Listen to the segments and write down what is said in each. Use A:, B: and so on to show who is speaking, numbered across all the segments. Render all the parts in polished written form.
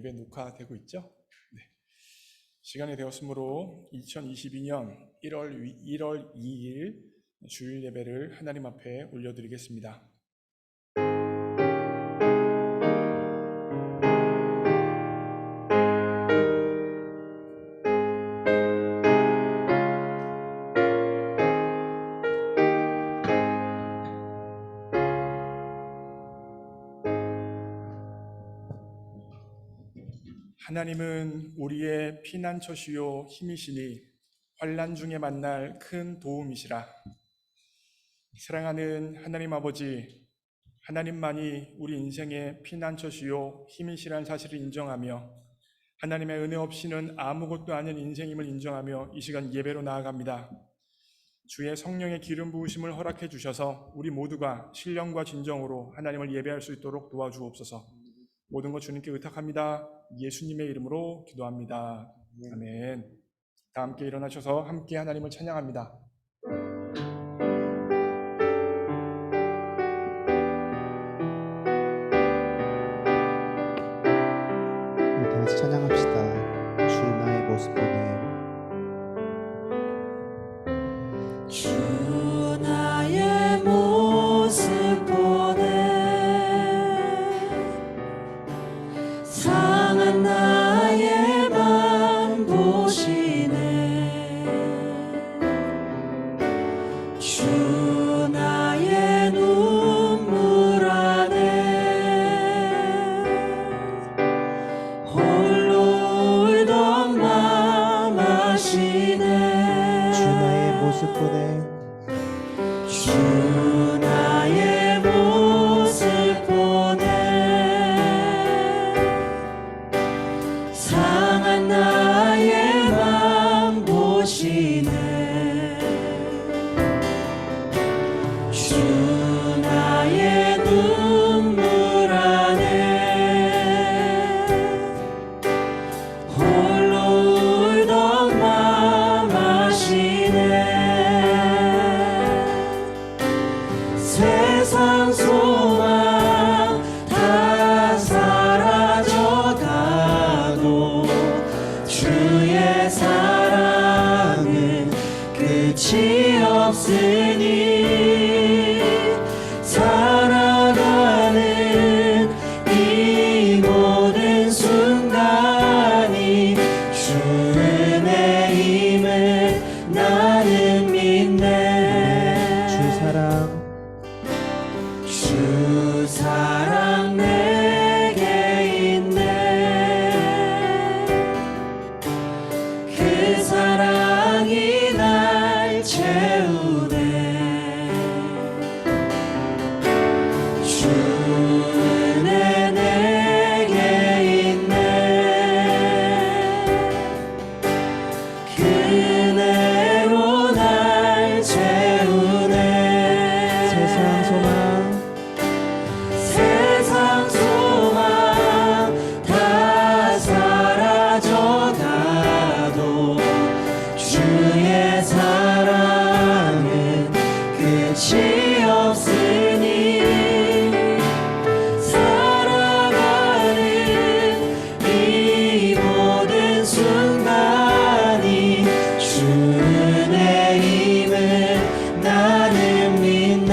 A: 예배 녹화되고 있죠? 네. 시간이 되었으므로 2022년 1월 2일 주일 예배를 하나님 앞에 올려드리겠습니다. 하나님은 우리의 피난처시요 힘이시니 환난 중에 만날 큰 도움이시라. 사랑하는 하나님 아버지, 하나님만이 우리 인생의 피난처시요 힘이시란 사실을 인정하며 하나님의 은혜 없이는 아무것도 아닌 인생임을 인정하며 이 시간 예배로 나아갑니다. 주의 성령의 기름 부으심을 허락해 주셔서 우리 모두가 신령과 진정으로 하나님을 예배할 수 있도록 도와주옵소서. 모든 것 주님께 의탁합니다. 예수님의 이름으로 기도합니다. 아멘. 다 함께 일어나셔서 함께 하나님을 찬양합니다.
B: 우리 다같이 찬양합시다. 주 나의 모습 보네.
C: 주 나의 모습 보네. 상한 나의 맘 보시네. 주 나의 눈물 안에 홀로 울던 맘 아시네.
B: 주 나의 모습 보네.
C: 주 나의 모습 보네. 상한 나의 맘 보시네. 주 나의 눈물 안에 홀로 울던 맘 아시네. 세상 소망 다 사라져가도 주의 사랑은 끝이 없으니 살아가는 이 모든 순간이 주 은혜임을 나는 믿네. 주 사랑 내게 있네. 그 사랑이 날 채우네. 주 은혜 내게 있네. 그 은혜로 날 채우네.
B: 세상 소망
C: 세상 소망 다 사라져가도 주의 사랑은 끝이 없으니 살아가는 이 모든 순간이 주 은혜임을 나는 믿네.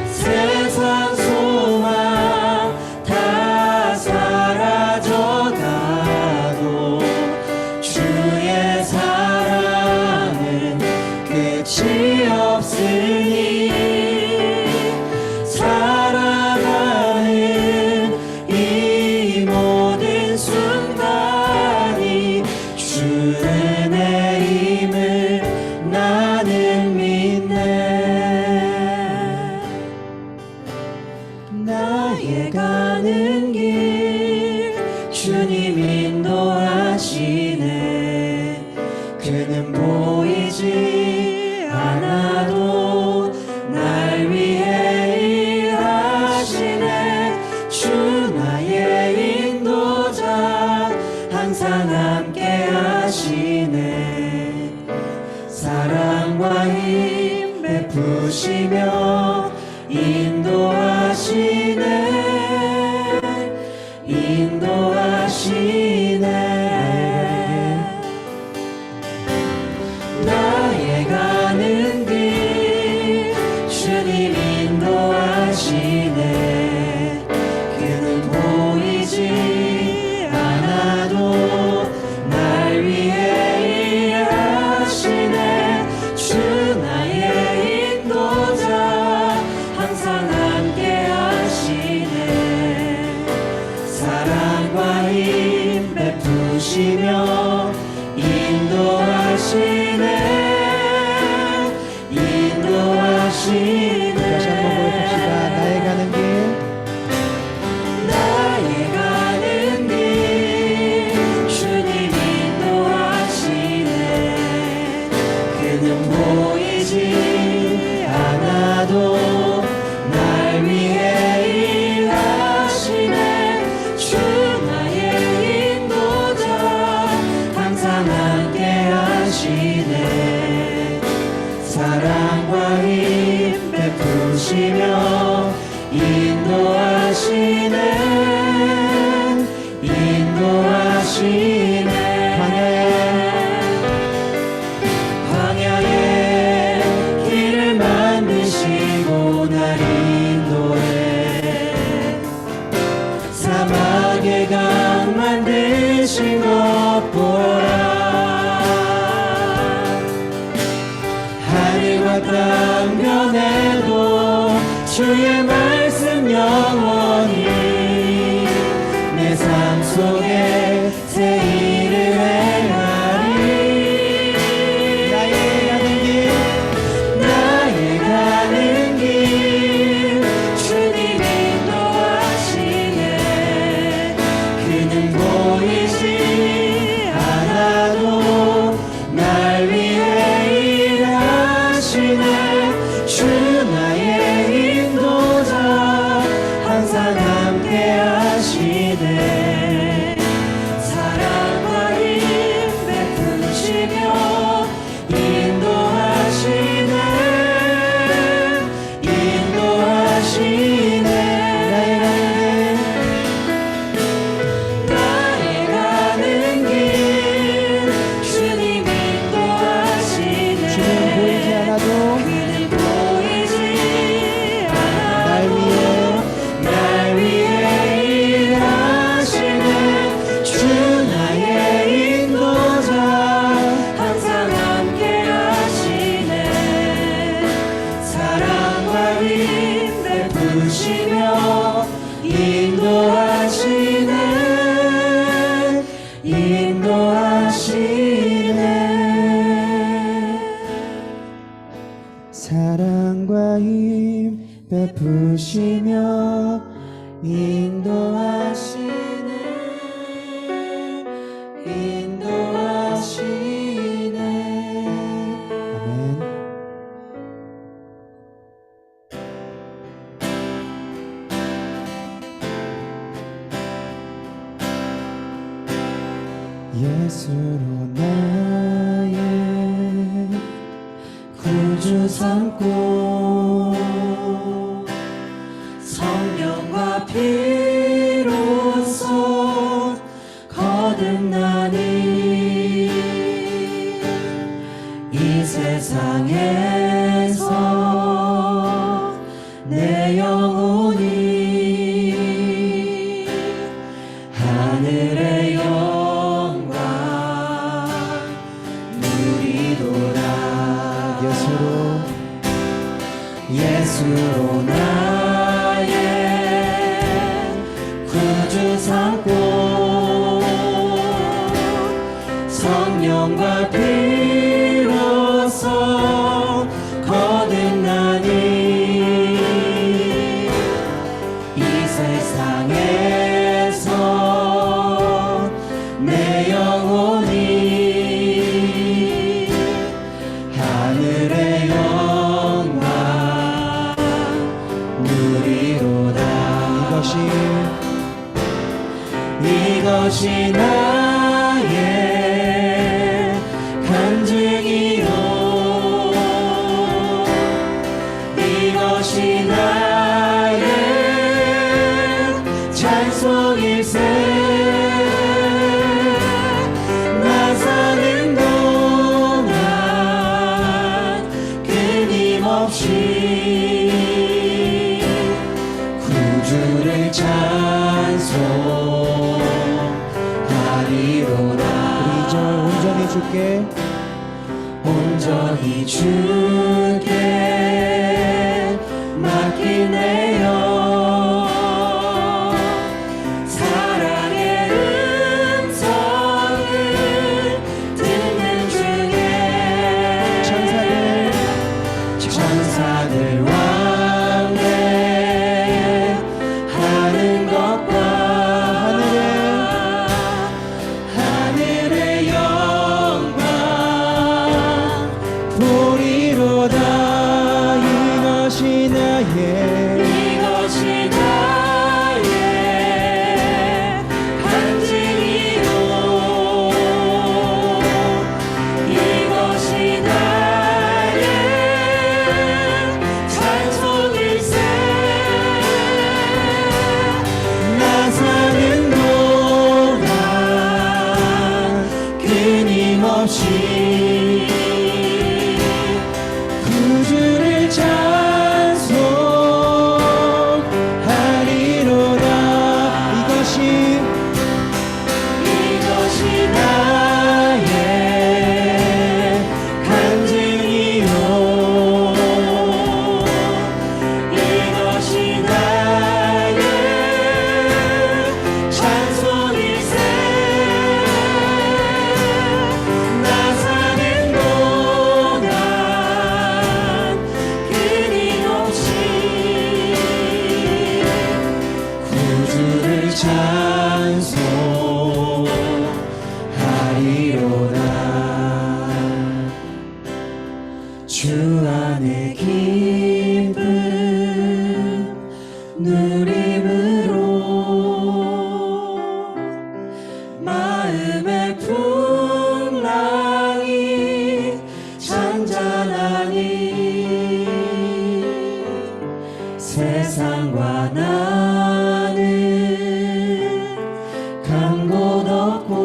C: 세상 소망 다 사라져가도 주의 사랑은 끝이 없으니 살아가는 이 모든 순간이 주 은혜임을 나는 믿네. 나의 가는 길 주님 인도하시네. 그는 보이지 않아도 날 위해 일하시네. 주 나의 인도자 항상 함께 하시네. 사랑과 힘 베푸시며 인도하시네. 하시네 사랑과 힘 베푸시며 인도하시네 광야에 길을 만드시고 날 인도해 사막에 강 만드신 것 보라 하늘과 땅 변해도 주의 말씀 영원히 내 삶 속에 새 일을 행하리 나의 가는 길 주님 인도하시네 그는 보이지 않아도 날 위해 일하시네 주 나의 인도자 항상 함께 하시네 사랑과 힘 베푸시며 인도하시네 나의 가는 길 주님 인도하시네
B: 주는 보이지 않아도
C: 그는 보이지
B: 날
C: 않아도 날 위해 일하시네 주 나의 인도자 항상 함께 하시네 사랑과 힘 베푸시며 인도하시네
B: 사랑과 힘 베푸시며
C: 인도하시네
B: 아멘. 예수로 나의
C: 구주 삼고 성령과 피로써 거듭나니 이 세상에서 내 영혼이 하늘의 영광 누리도다 예수로 나의 구주 삼고 성령과 피로써 거듭나니 이 세상에서 내 영혼이 하늘의 영광 누리로다 이것이 나의 간증이요 이것이 나의 찬송일세 나 사는 동안 끊임없이 구주를 찬송하리로다
B: 우리 이절 온전히 주께
C: 온전히 주께 맡기네요 사랑의 음성을 듣는 중에 천사들 왕래하는 것과 하늘의 영광 보리로다
B: 이것이 나의
C: 이것이 끊임없이 구주를 찬송하리로다. 이것이 나의 간증이요, 이것이 나의 찬송일세. 나 사는 동안 끊임없이 구주를 찬송하리로다. 주 안에 기쁨 누림으로 마음의 풍랑이 잔잔하니 세상과 나는 간 곳 없고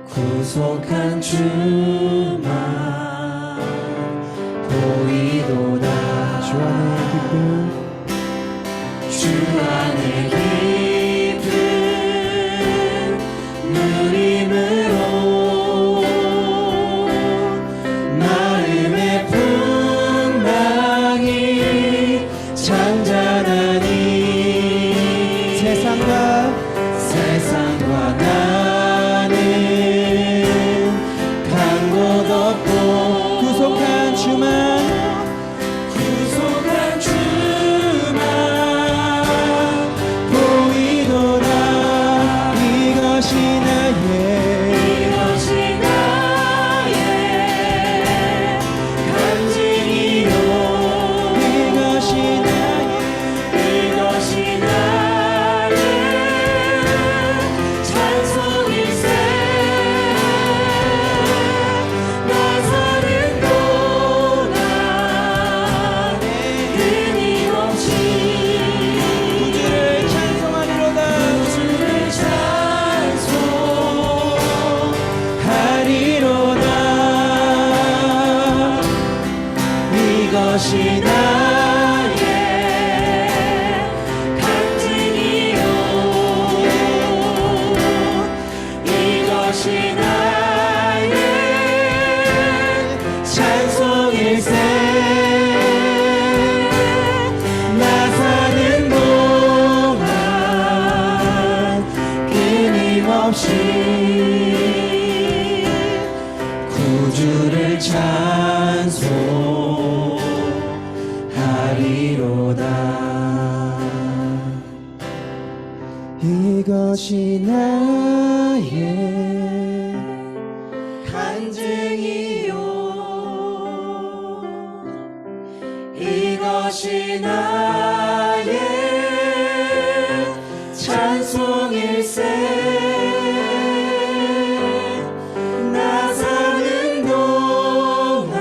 C: 구속한 주만 보이도다.
B: 주 안에 기쁨
C: 주 안에 기쁨 누림으로 마음의 풍랑이 잔잔하니 세상과 나는 간 곳 없고
B: 구속한 주만 보이도다. 이것이 나의
C: 간증이요,
B: 이것이 나의
C: 이것이 나의 찬송일세. 나 사는 동안 끊임없이
B: 구주를 찬송하리로다.
C: 주를 찬송하리로다. 이것이 나의 간증이요, 이것이 나의 찬송일세. 나 사는 동안 끊임없이 구주를 찬송하리로다.
B: 이것이 나의
C: 간증이요, 이것이 나의 찬송일세. 나 사는 동안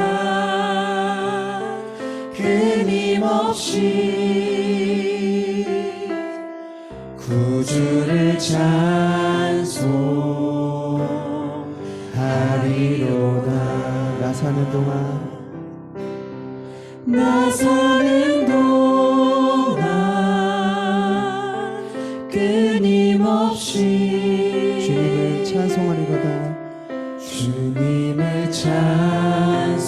C: 끊임없이 구주를 찬송하리로다.
B: 나 사는 동안
C: 나 사는 동안 끊임없이
B: 주님을 찬송하리로다.
C: 주님을 찬송하리로다.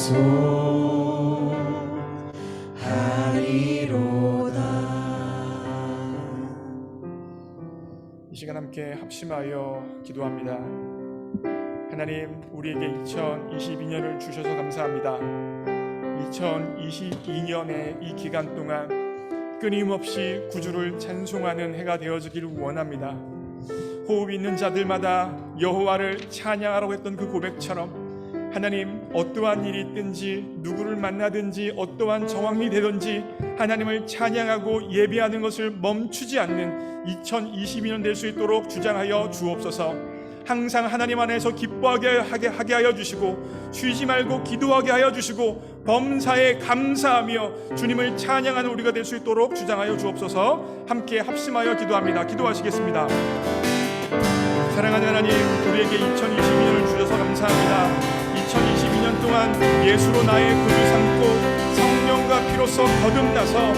A: 이 시간 함께 합심하여 기도합니다. 하나님, 우리에게 2022년을 주셔서 감사합니다. 2022년의 이 기간 동안 끊임없이 구주를 찬송하는 해가 되어지기를 원합니다. 호흡 있는 자들마다 여호와를 찬양하라고 했던 그 고백처럼 하나님, 어떠한 일이 있든지 누구를 만나든지 어떠한 정황이 되든지 하나님을 찬양하고 예배하는 것을 멈추지 않는 2022년 될 수 있도록 주장하여 주옵소서. 항상 하나님 안에서 기뻐하게 하게 하여 주시고 쉬지 말고 기도하게 하여 주시고 범사에 감사하며 주님을 찬양하는 우리가 될 수 있도록 주장하여 주옵소서. 함께 합심하여 기도합니다. 기도하시겠습니다. 사랑하는 하나님, 우리에게 2022년을 주셔서 감사합니다. 2022년 동안 예수로 나의 구주 삼고 성령과 피로써 거듭나서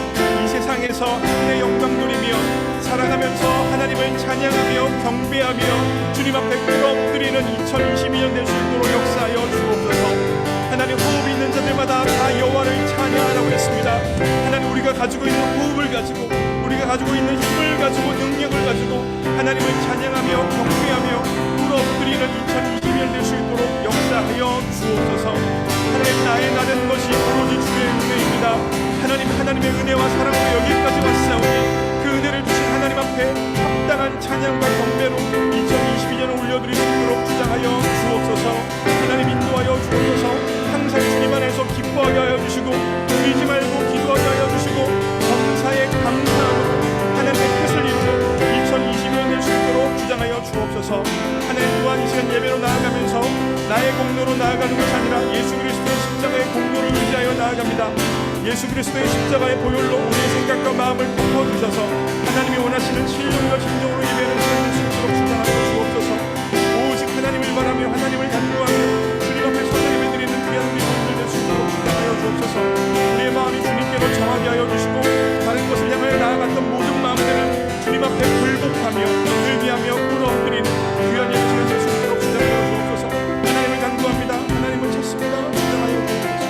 A: 이 세상에서 하나님의 영광 누리며 살아가면서 하나님을 찬양하며 경배하며 주님 앞에 꿇어엎드리는 2022년 될 수 있도록 역사하여 주옵소서. 하나님, 호흡 있는 자들마다 다 여호와를 찬양하라고 했습니다. 하나님, 우리가 가지고 있는 호흡을 가지고, 우리가 가지고 있는 힘을 가지고, 능력을 가지고 하나님을 찬양하며 경배하며 꿇어엎드리는 2022년 될 수 있도록 역사하여 주옵소서. 하나님, 나의 나는 것이 오로지 주의 은혜입니다. 하나님, 하나님의 은혜와 사랑으로 여기까지 왔사오니 그 은혜를 주신 하나님 앞에 합당한 찬양과 경배로 2022년을 올려드릴 수 있도록 주장하여 주옵소서. 하나님, 인도하여 주옵소서. 항상 주님 안에서 기뻐하게 하여 주시고 쉬지 말고 기도하게 하여 주시고 감사의 감사함으로 하나님의 뜻을 이루는 2022년 될 수 있도록 주장하여 주옵소서. 하나님, 또한 이 시간 예배로 나아가면서 나의 공로로 나아가는 것이 아니라 예수 그리스도의 십자가의 공로를 의지하여 나아갑니다. 예수 그리스도의 십자가의 보혈로 우리의 생각과 마음을 덮어주셔서 하나님이 원하시는 신령과 진정으로 예배를 드릴 수 있도록 주장하여 주옵소서. 오직 하나님을 바라며 하나님을 간구하며 주님 앞에 서서 예배드리는 귀한 우리 성도들 될 수 있도록 주장하여 주옵소서. 우리의 마음이 주님께로 정하게 하여 주시고 다른 것을 향하여 나아갔던 모든 마음들은 주님 앞에 굴복하며 의기하며 꿇어엎드리는 귀한 예배가 될 수 있도록 주장하여 주옵소서. 하나님을 간구합니다. 하나님을 찾습니다. 주장하여 주옵소서.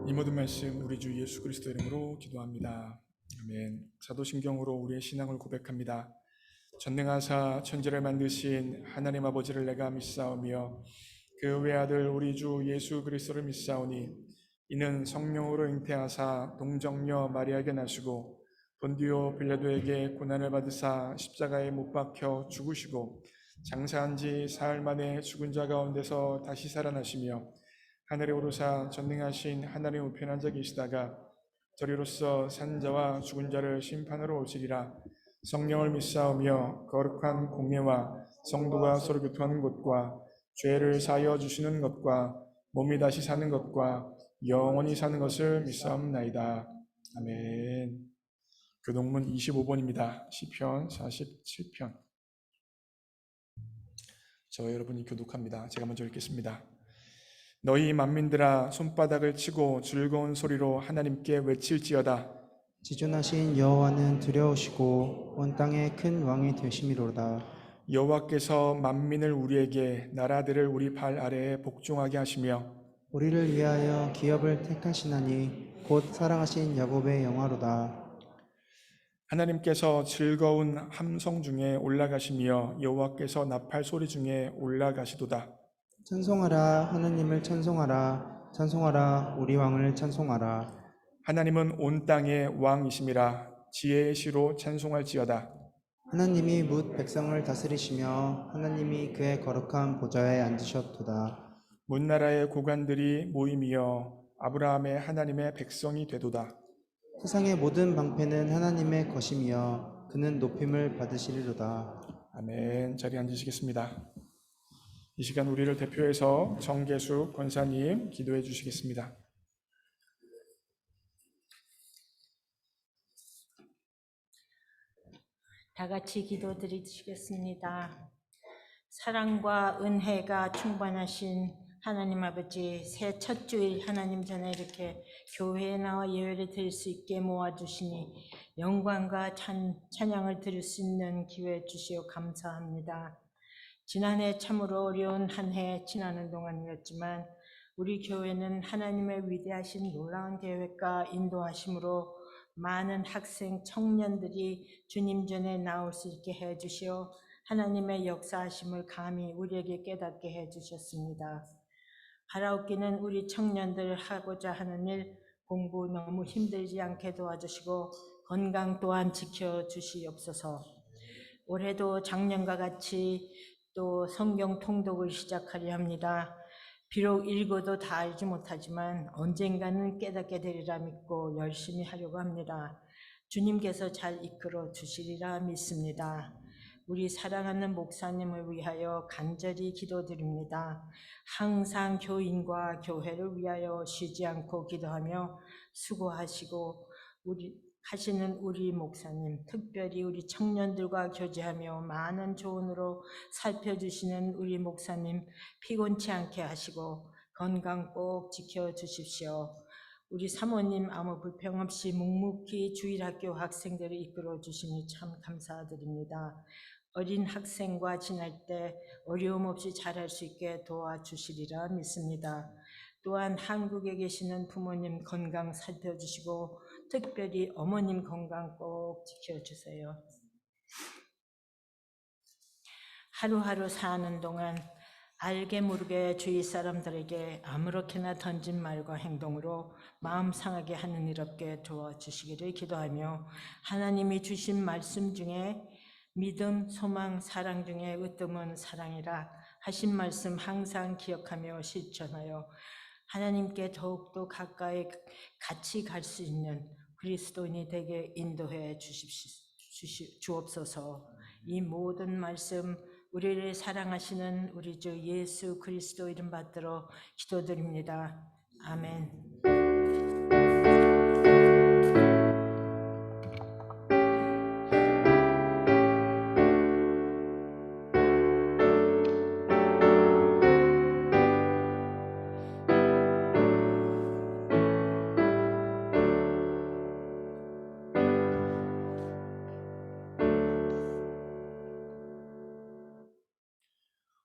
A: 이 모든 말씀 우리 주 예수 그리스도 이름으로 기도합니다. 아멘. 사도신경으로 우리의 신앙을 고백합니다. 전능하사 천지를 만드신 하나님 아버지를 내가 믿사오며 그 외아들 우리 주 예수 그리스도를 믿사오니 이는 성령으로 잉태하사 동정녀 마리아에게 나시고 본디오 빌라도에게 고난을 받으사 십자가에 못 박혀 죽으시고 장사한 지 사흘 만에 죽은 자 가운데서 다시 살아나시며 하늘에 오르사 전능하신 하나님 우편에 앉아 계시다가 저리로서 산 자와 죽은 자를 심판하러 오시리라. 성령을 믿사오며 거룩한 공예와 성도가 서로 교통하는 것과 죄를 사하여 주시는 것과 몸이 다시 사는 것과 영원히 사는 것을 믿사옵나이다. 아멘. 교동문 25번입니다. 시편 47편. 저 여러분이 교독합니다. 제가 먼저 읽겠습니다. 너희 만민들아 손바닥을 치고 즐거운 소리로 하나님께 외칠지어다.
B: 지존하신 여호와는 두려우시고 온 땅의 큰 왕이 되심이로다.
A: 여호와께서 만민을 우리에게 나라들을 우리 발 아래에 복종하게 하시며
B: 우리를 위하여 기업을 택하시나니 곧 사랑하신 야곱의 영화로다.
A: 하나님께서 즐거운 함성 중에 올라가시며 여호와께서 나팔 소리 중에 올라가시도다.
B: 찬송하라 하나님을 찬송하라 찬송하라 우리 왕을 찬송하라.
A: 하나님은 온 땅의 왕이심이라 지혜의 시로 찬송할지어다.
B: 하나님이 뭇 백성을 다스리시며 하나님이 그의 거룩한 보좌에 앉으셨도다.
A: 문나라의 고관들이 모임이여 아브라함의 하나님의 백성이 되도다.
B: 세상의 모든 방패는 하나님의 것이며 그는 높임을 받으시리로다.
A: 아멘. 자리에 앉으시겠습니다. 이 시간 우리를 대표해서 정계숙 권사님 기도해 주시겠습니다.
D: 다 같이 기도드리시겠습니다. 사랑과 은혜가 충만하신 하나님 아버지, 새 첫 주일 하나님 전에 이렇게 교회에 나와 예배를 드릴 수 있게 모아주시니 영광과 찬양을 드릴 수 있는 기회 주시오 감사합니다. 지난해 참으로 어려운 한 해 지나는 동안이었지만 우리 교회는 하나님의 위대하신 놀라운 계획과 인도하심으로 많은 학생, 청년들이 주님 전에 나올 수 있게 해주시어 하나님의 역사하심을 감히 우리에게 깨닫게 해주셨습니다. 하라옵기는 우리 청년들 하고자 하는 일, 공부 너무 힘들지 않게 도와주시고 건강 또한 지켜주시옵소서. 올해도 작년과 같이 또 성경 통독을 시작하려 합니다. 비록 읽어도 다 알지 못하지만 언젠가는 깨닫게 되리라 믿고 열심히 하려고 합니다. 주님께서 잘 이끌어 주시리라 믿습니다. 우리 사랑하는 목사님을 위하여 간절히 기도드립니다. 항상 교인과 교회를 위하여 쉬지 않고 기도하며 수고하시고 하시는 우리 목사님, 특별히 우리 청년들과 교제하며 많은 조언으로 살펴주시는 우리 목사님 피곤치 않게 하시고 건강 꼭 지켜주십시오. 우리 사모님 아무 불평 없이 묵묵히 주일학교 학생들을 이끌어 주시니 참 감사드립니다. 어린 학생과 지낼 때 어려움 없이 잘할 수 있게 도와주시리라 믿습니다. 또한 한국에 계시는 부모님 건강 살펴주시고 특별히 어머님 건강 꼭 지켜주세요. 하루하루 사는 동안 알게 모르게 주위 사람들에게 아무렇게나 던진 말과 행동으로 마음 상하게 하는 일 없게 도와주시기를 기도하며 하나님이 주신 말씀 중에 믿음, 소망, 사랑 중에 으뜸은 사랑이라 하신 말씀 항상 기억하며 실천하여 하나님께 더욱더 가까이 같이 갈 수 있는 그리스도인이 되게 인도해 주옵소서. 이 모든 말씀 우리를 사랑하시는 우리 주 예수 그리스도 이름 받들어 기도드립니다. 아멘.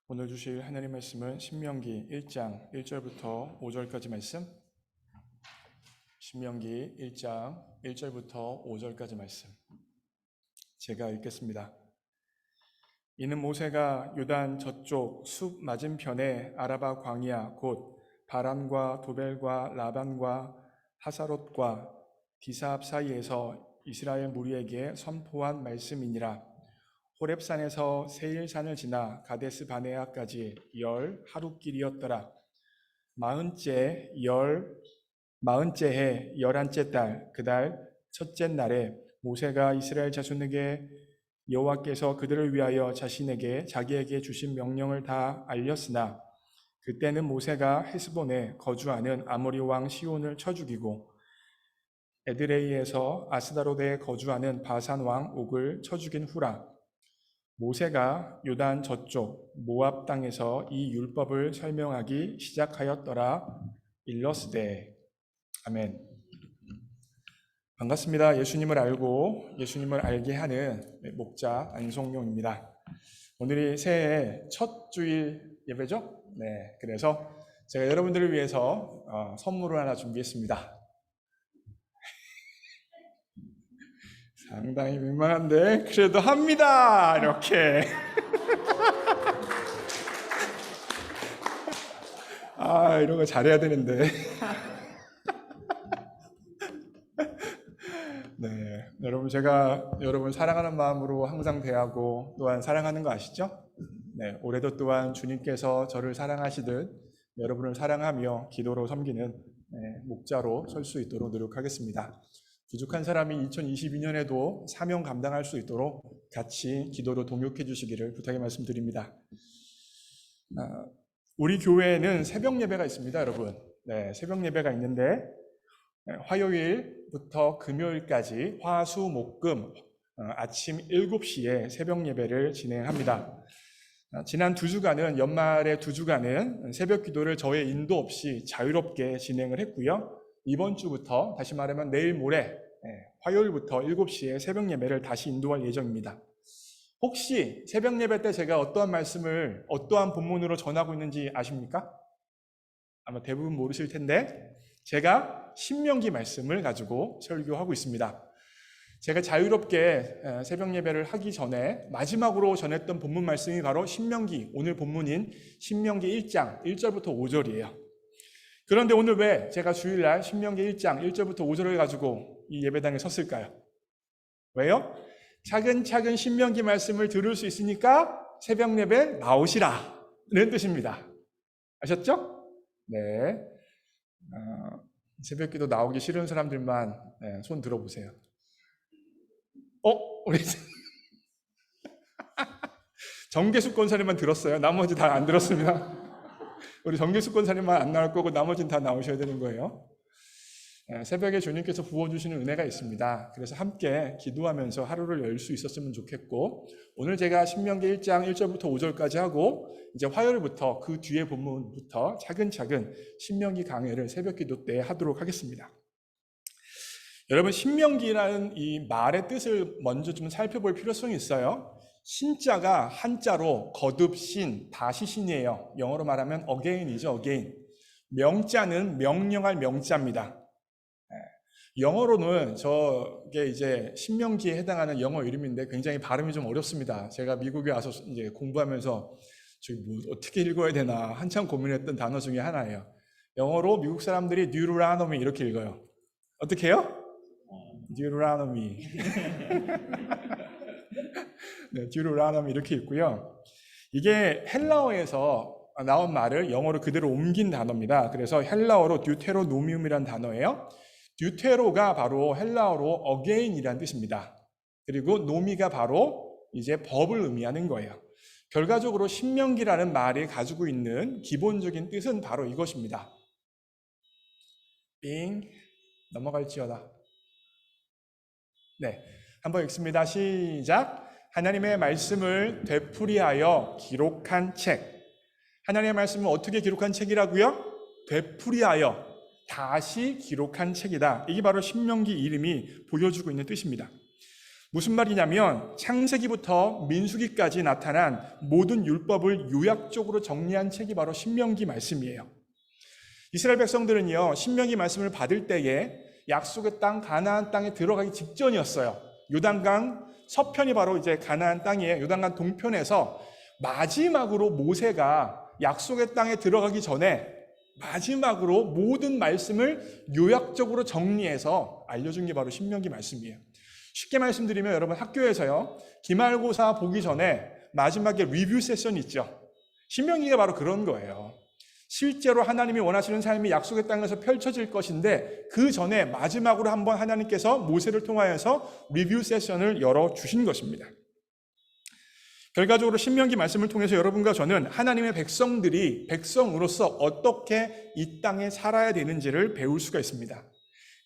A: 오늘 주실 하나님 말씀은 신명기 1장 1절부터 5절까지 말씀. 신명기 1장 1절부터 5절까지 말씀. 제가 읽겠습니다. 이는 모세가 요단 저쪽 숲 맞은편에 아라바 광야 곧 바람과 도벨과 라반과 하사롯과 디사압 사이에서 이스라엘 무리에게 선포한 말씀이니라. 호렙산에서 세일산을 지나 가데스 바네아까지 10하루길이었더라. 마흔째 해 11째 달 그 달 첫째 날에 모세가 이스라엘 자손에게 여호와께서 그들을 위하여 자기에게 주신 명령을 다 알렸으나 그때는 모세가 헤스본에 거주하는 아모리 왕 시온을 쳐 죽이고 에드레이에서 아스다롯에 거주하는 바산 왕 옥을 쳐 죽인 후라. 모세가 요단 저쪽 모압 땅에서 이 율법을 설명하기 시작하였더라. 일러스되. 아멘. 반갑습니다. 예수님을 알고 예수님을 알게 하는 목자 안성용입니다. 오늘이 새해 첫 주일 예배죠? 네, 그래서 제가 여러분들을 위해서 선물을 하나 준비했습니다. 상당히 민망한데 그래도 합니다. 이렇게. 이런 거 잘해야 되는데. 네, 여러분 제가 여러분 사랑하는 마음으로 항상 대하고 또한 사랑하는 거 아시죠? 네, 올해도 또한 주님께서 저를 사랑하시듯 여러분을 사랑하며 기도로 섬기는 목자로 설 수 있도록 노력하겠습니다. 부족한 사람이 2022년에도 사명 감당할 수 있도록 같이 기도로 동역해 주시기를 부탁의 말씀드립니다. 우리 교회에는 새벽 예배가 있습니다, 여러분. 네, 새벽 예배가 있는데 화요일부터 금요일까지 화, 수, 목, 금 아침 7시에 새벽 예배를 진행합니다. 지난 2주간은 연말의 2주간은 새벽 기도를 저의 인도 없이 자유롭게 진행을 했고요. 이번 주부터 다시 말하면 내일 모레 화요일부터 7시에 새벽 예배를 다시 인도할 예정입니다. 혹시 새벽 예배 때 제가 어떠한 말씀을 어떠한 본문으로 전하고 있는지 아십니까? 아마 대부분 모르실 텐데 제가 신명기 말씀을 가지고 설교하고 있습니다. 제가 자유롭게 새벽 예배를 하기 전에 마지막으로 전했던 본문 말씀이 바로 신명기, 오늘 본문인 신명기 1장 1절부터 5절이에요. 그런데 오늘 왜 제가 주일날 신명기 1장 1절부터 5절을 가지고 이 예배당에 섰을까요? 왜요? 차근차근 신명기 말씀을 들을 수 있으니까 새벽 예배 나오시라는 뜻입니다. 아셨죠? 네. 새벽 기도 나오기 싫은 사람들만 손 들어보세요. 우리 정계숙 권사님만 들었어요. 나머지 다 안 들었습니다. 우리 정계숙 권사님만 안 나올 거고 나머지는 다 나오셔야 되는 거예요. 새벽에 주님께서 부어주시는 은혜가 있습니다. 그래서 함께 기도하면서 하루를 열 수 있었으면 좋겠고, 오늘 제가 신명기 1장 1절부터 5절까지 하고 이제 화요일부터 그 뒤에 본문부터 차근차근 신명기 강해를 새벽 기도 때 하도록 하겠습니다. 여러분, 신명기라는 이 말의 뜻을 먼저 좀 살펴볼 필요성이 있어요. 신자가 한자로 거듭신, 다시 신이에요. 영어로 말하면 again이죠, again. 명자는 명령할 명자입니다. 영어로는 저게 이제 신명기에 해당하는 영어 이름인데 굉장히 발음이 좀 어렵습니다. 제가 미국에 와서 이제 공부하면서 뭐 어떻게 읽어야 되나 한참 고민했던 단어 중에 하나예요. 영어로 미국 사람들이 Deuteronomy 이렇게 읽어요. 어떻게 해요? Deuteronomy. 네, Deuteronomy 이렇게 읽고요. 이게 헬라어에서 나온 말을 영어로 그대로 옮긴 단어입니다. 그래서 헬라어로 Deuteronomium이라는 단어예요. 듀테로가 바로 헬라어로 again이라는 뜻입니다. 그리고 노미가 바로 이제 법을 의미하는 거예요. 결과적으로 신명기라는 말이 가지고 있는 기본적인 뜻은 바로 이것입니다. 빙 넘어갈지어다. 네, 한번 읽습니다. 시작. 하나님의 말씀을 되풀이하여 기록한 책. 하나님의 말씀을 어떻게 기록한 책이라고요? 되풀이하여 다시 기록한 책이다. 이게 바로 신명기 이름이 보여주고 있는 뜻입니다. 무슨 말이냐면 창세기부터 민수기까지 나타난 모든 율법을 요약적으로 정리한 책이 바로 신명기 말씀이에요. 이스라엘 백성들은요, 신명기 말씀을 받을 때에 약속의 땅 가나안 땅에 들어가기 직전이었어요. 요단강 서편이 바로 이제 가나안 땅이에요. 요단강 동편에서 마지막으로 모세가 약속의 땅에 들어가기 전에 마지막으로 모든 말씀을 요약적으로 정리해서 알려준 게 바로 신명기 말씀이에요. 쉽게 말씀드리면 여러분, 학교에서요, 기말고사 보기 전에 마지막에 리뷰 세션이 있죠. 신명기가 바로 그런 거예요. 실제로 하나님이 원하시는 삶이 약속의 땅에서 펼쳐질 것인데 그 전에 마지막으로 한번 하나님께서 모세를 통하여서 리뷰 세션을 열어주신 것입니다. 결과적으로 신명기 말씀을 통해서 여러분과 저는 하나님의 백성으로서 어떻게 이 땅에 살아야 되는지를 배울 수가 있습니다.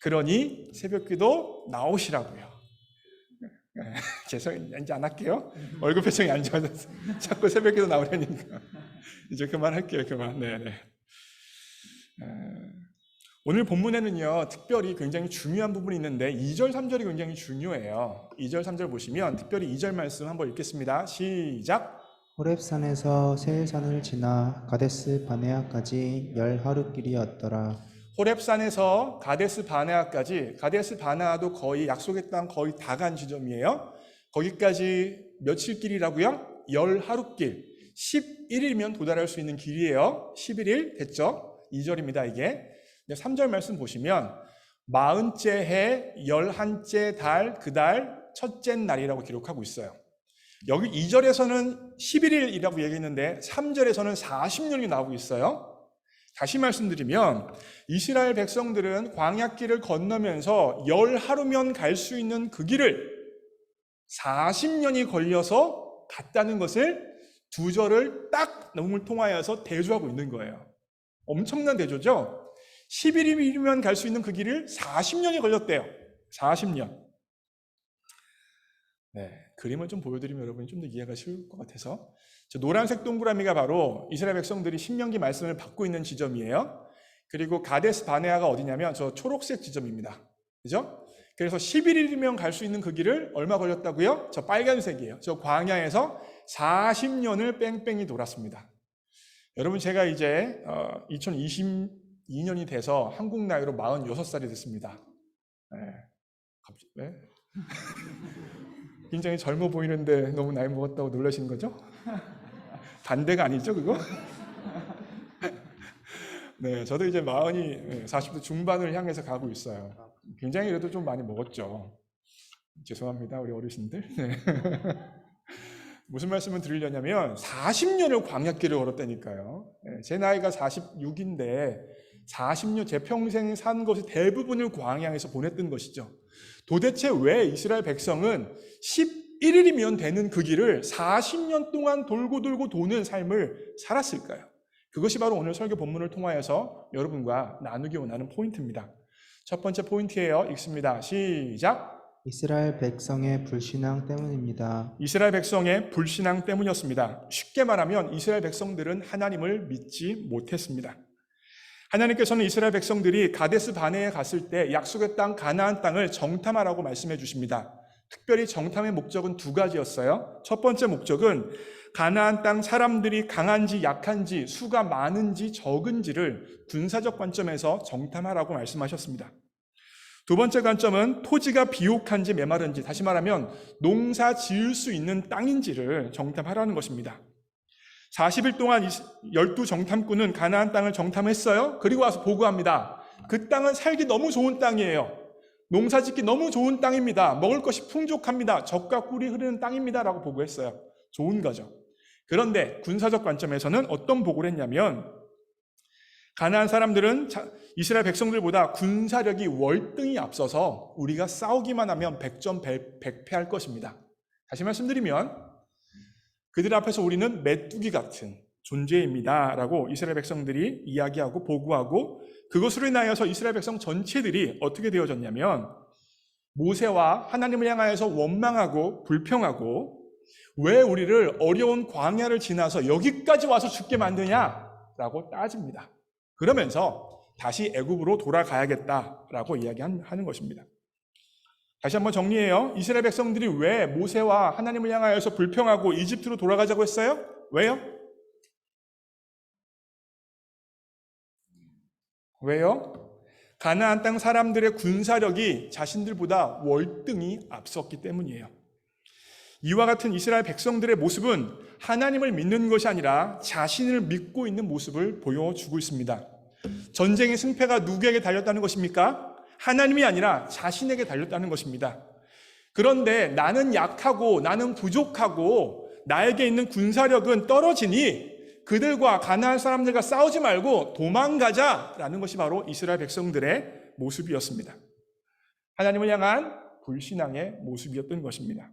A: 그러니 새벽기도 나오시라고요. 죄송해요. 이제 안 할게요. 얼굴 표정이 안 좋아져서 자꾸 새벽기도 나오려니까 이제 그만할게요. 그만. 네네. 오늘 본문에는요, 특별히 굉장히 중요한 부분이 있는데 2절, 3절이 굉장히 중요해요. 2절, 3절 보시면 특별히 2절 말씀 한번 읽겠습니다. 시작.
B: 호렙산에서 세일산을 지나 가데스 바네아까지 10하루길이었더라.
A: 호렙산에서 가데스 바네아까지, 가데스 바네아도 거의 약속의 땅 거의 다 간 지점이에요. 거기까지 며칠 길이라고요? 10하루길. 11일이면 도달할 수 있는 길이에요. 11일 됐죠? 2절입니다 이게. 3절 말씀 보시면 40째 해 11째 달 그 달 첫째 날이라고 기록하고 있어요. 여기 2절에서는 11일이라고 얘기했는데 3절에서는 40년이 나오고 있어요. 다시 말씀드리면 이스라엘 백성들은 광야길을 건너면서 10하루면 갈 수 있는 그 길을 40년이 걸려서 갔다는 것을 2절을 딱 넘을 통하여서 대조하고 있는 거예요. 엄청난 대조죠? 11일이면 갈 수 있는 그 길을 40년이 걸렸대요. 40년. 네, 그림을 좀 보여드리면 여러분이 좀 더 이해가 쉬울 것 같아서. 저 노란색 동그라미가 바로 이스라엘 백성들이 신명기 말씀을 받고 있는 지점이에요. 그리고 가데스 바네아가 어디냐면 저 초록색 지점입니다. 그죠? 그래서 11일이면 갈 수 있는 그 길을 얼마 걸렸다고요? 저 빨간색이에요. 저 광야에서 40년을 뺑뺑이 돌았습니다. 여러분, 제가 이제 2022년이 돼서 한국 나이로 46살이 됐습니다. 네. 굉장히 젊어 보이는데 너무 나이 먹었다고 놀라시는 거죠? 반대가 아니죠, 그거? 네, 저도 이제 40대 중반을 향해서 가고 있어요. 굉장히 그래도 좀 많이 먹었죠. 죄송합니다, 우리 어르신들. 네. 무슨 말씀을 드리려냐면 40년을 광야길을 걸었다니까요. 제 나이가 46인데 40년 제 평생 산 것의 대부분을 광야에서 보냈던 것이죠. 도대체 왜 이스라엘 백성은 1일이면 되는 그 길을 40년 동안 돌고 돌고 도는 삶을 살았을까요? 그것이 바로 오늘 설교 본문을 통하여서 여러분과 나누기 원하는 포인트입니다. 첫 번째 포인트예요. 읽습니다. 시작.
B: 이스라엘 백성의 불신앙 때문입니다.
A: 이스라엘 백성의 불신앙 때문이었습니다. 쉽게 말하면 이스라엘 백성들은 하나님을 믿지 못했습니다. 하나님께서는 이스라엘 백성들이 가데스 바네에 갔을 때 약속의 땅 가나안 땅을 정탐하라고 말씀해 주십니다. 특별히 정탐의 목적은 두 가지였어요. 첫 번째 목적은 가나안 땅 사람들이 강한지 약한지, 수가 많은지 적은지를 군사적 관점에서 정탐하라고 말씀하셨습니다. 두 번째 관점은 토지가 비옥한지 메마른지, 다시 말하면 농사 지을 수 있는 땅인지를 정탐하라는 것입니다. 40일 동안 12 정탐꾼은 가나안 땅을 정탐했어요. 그리고 와서 보고합니다. 그 땅은 살기 너무 좋은 땅이에요. 농사 짓기 너무 좋은 땅입니다. 먹을 것이 풍족합니다. 젖과 꿀이 흐르는 땅입니다. 라고 보고했어요. 좋은 거죠. 그런데 군사적 관점에서는 어떤 보고를 했냐면 가나안 사람들은 이스라엘 백성들보다 군사력이 월등히 앞서서 우리가 싸우기만 하면 100점 100패할 것입니다. 다시 말씀드리면 그들 앞에서 우리는 메뚜기 같은 존재입니다. 라고 이스라엘 백성들이 이야기하고 보고하고 그것으로 인하여서 이스라엘 백성 전체들이 어떻게 되어졌냐면 모세와 하나님을 향하여서 원망하고 불평하고 왜 우리를 어려운 광야를 지나서 여기까지 와서 죽게 만드냐라고 따집니다. 그러면서 다시 애굽으로 돌아가야겠다라고 이야기하는 것입니다. 다시 한번 정리해요. 이스라엘 백성들이 왜 모세와 하나님을 향하여서 불평하고 이집트로 돌아가자고 했어요? 왜요? 왜요? 가나안 땅 사람들의 군사력이 자신들보다 월등히 앞섰기 때문이에요. 이와 같은 이스라엘 백성들의 모습은 하나님을 믿는 것이 아니라 자신을 믿고 있는 모습을 보여주고 있습니다. 전쟁의 승패가 누구에게 달렸다는 것입니까? 하나님이 아니라 자신에게 달렸다는 것입니다. 그런데 나는 약하고 나는 부족하고 나에게 있는 군사력은 떨어지니 그들과 가나안 사람들과 싸우지 말고 도망가자라는 것이 바로 이스라엘 백성들의 모습이었습니다. 하나님을 향한 불신앙의 모습이었던 것입니다.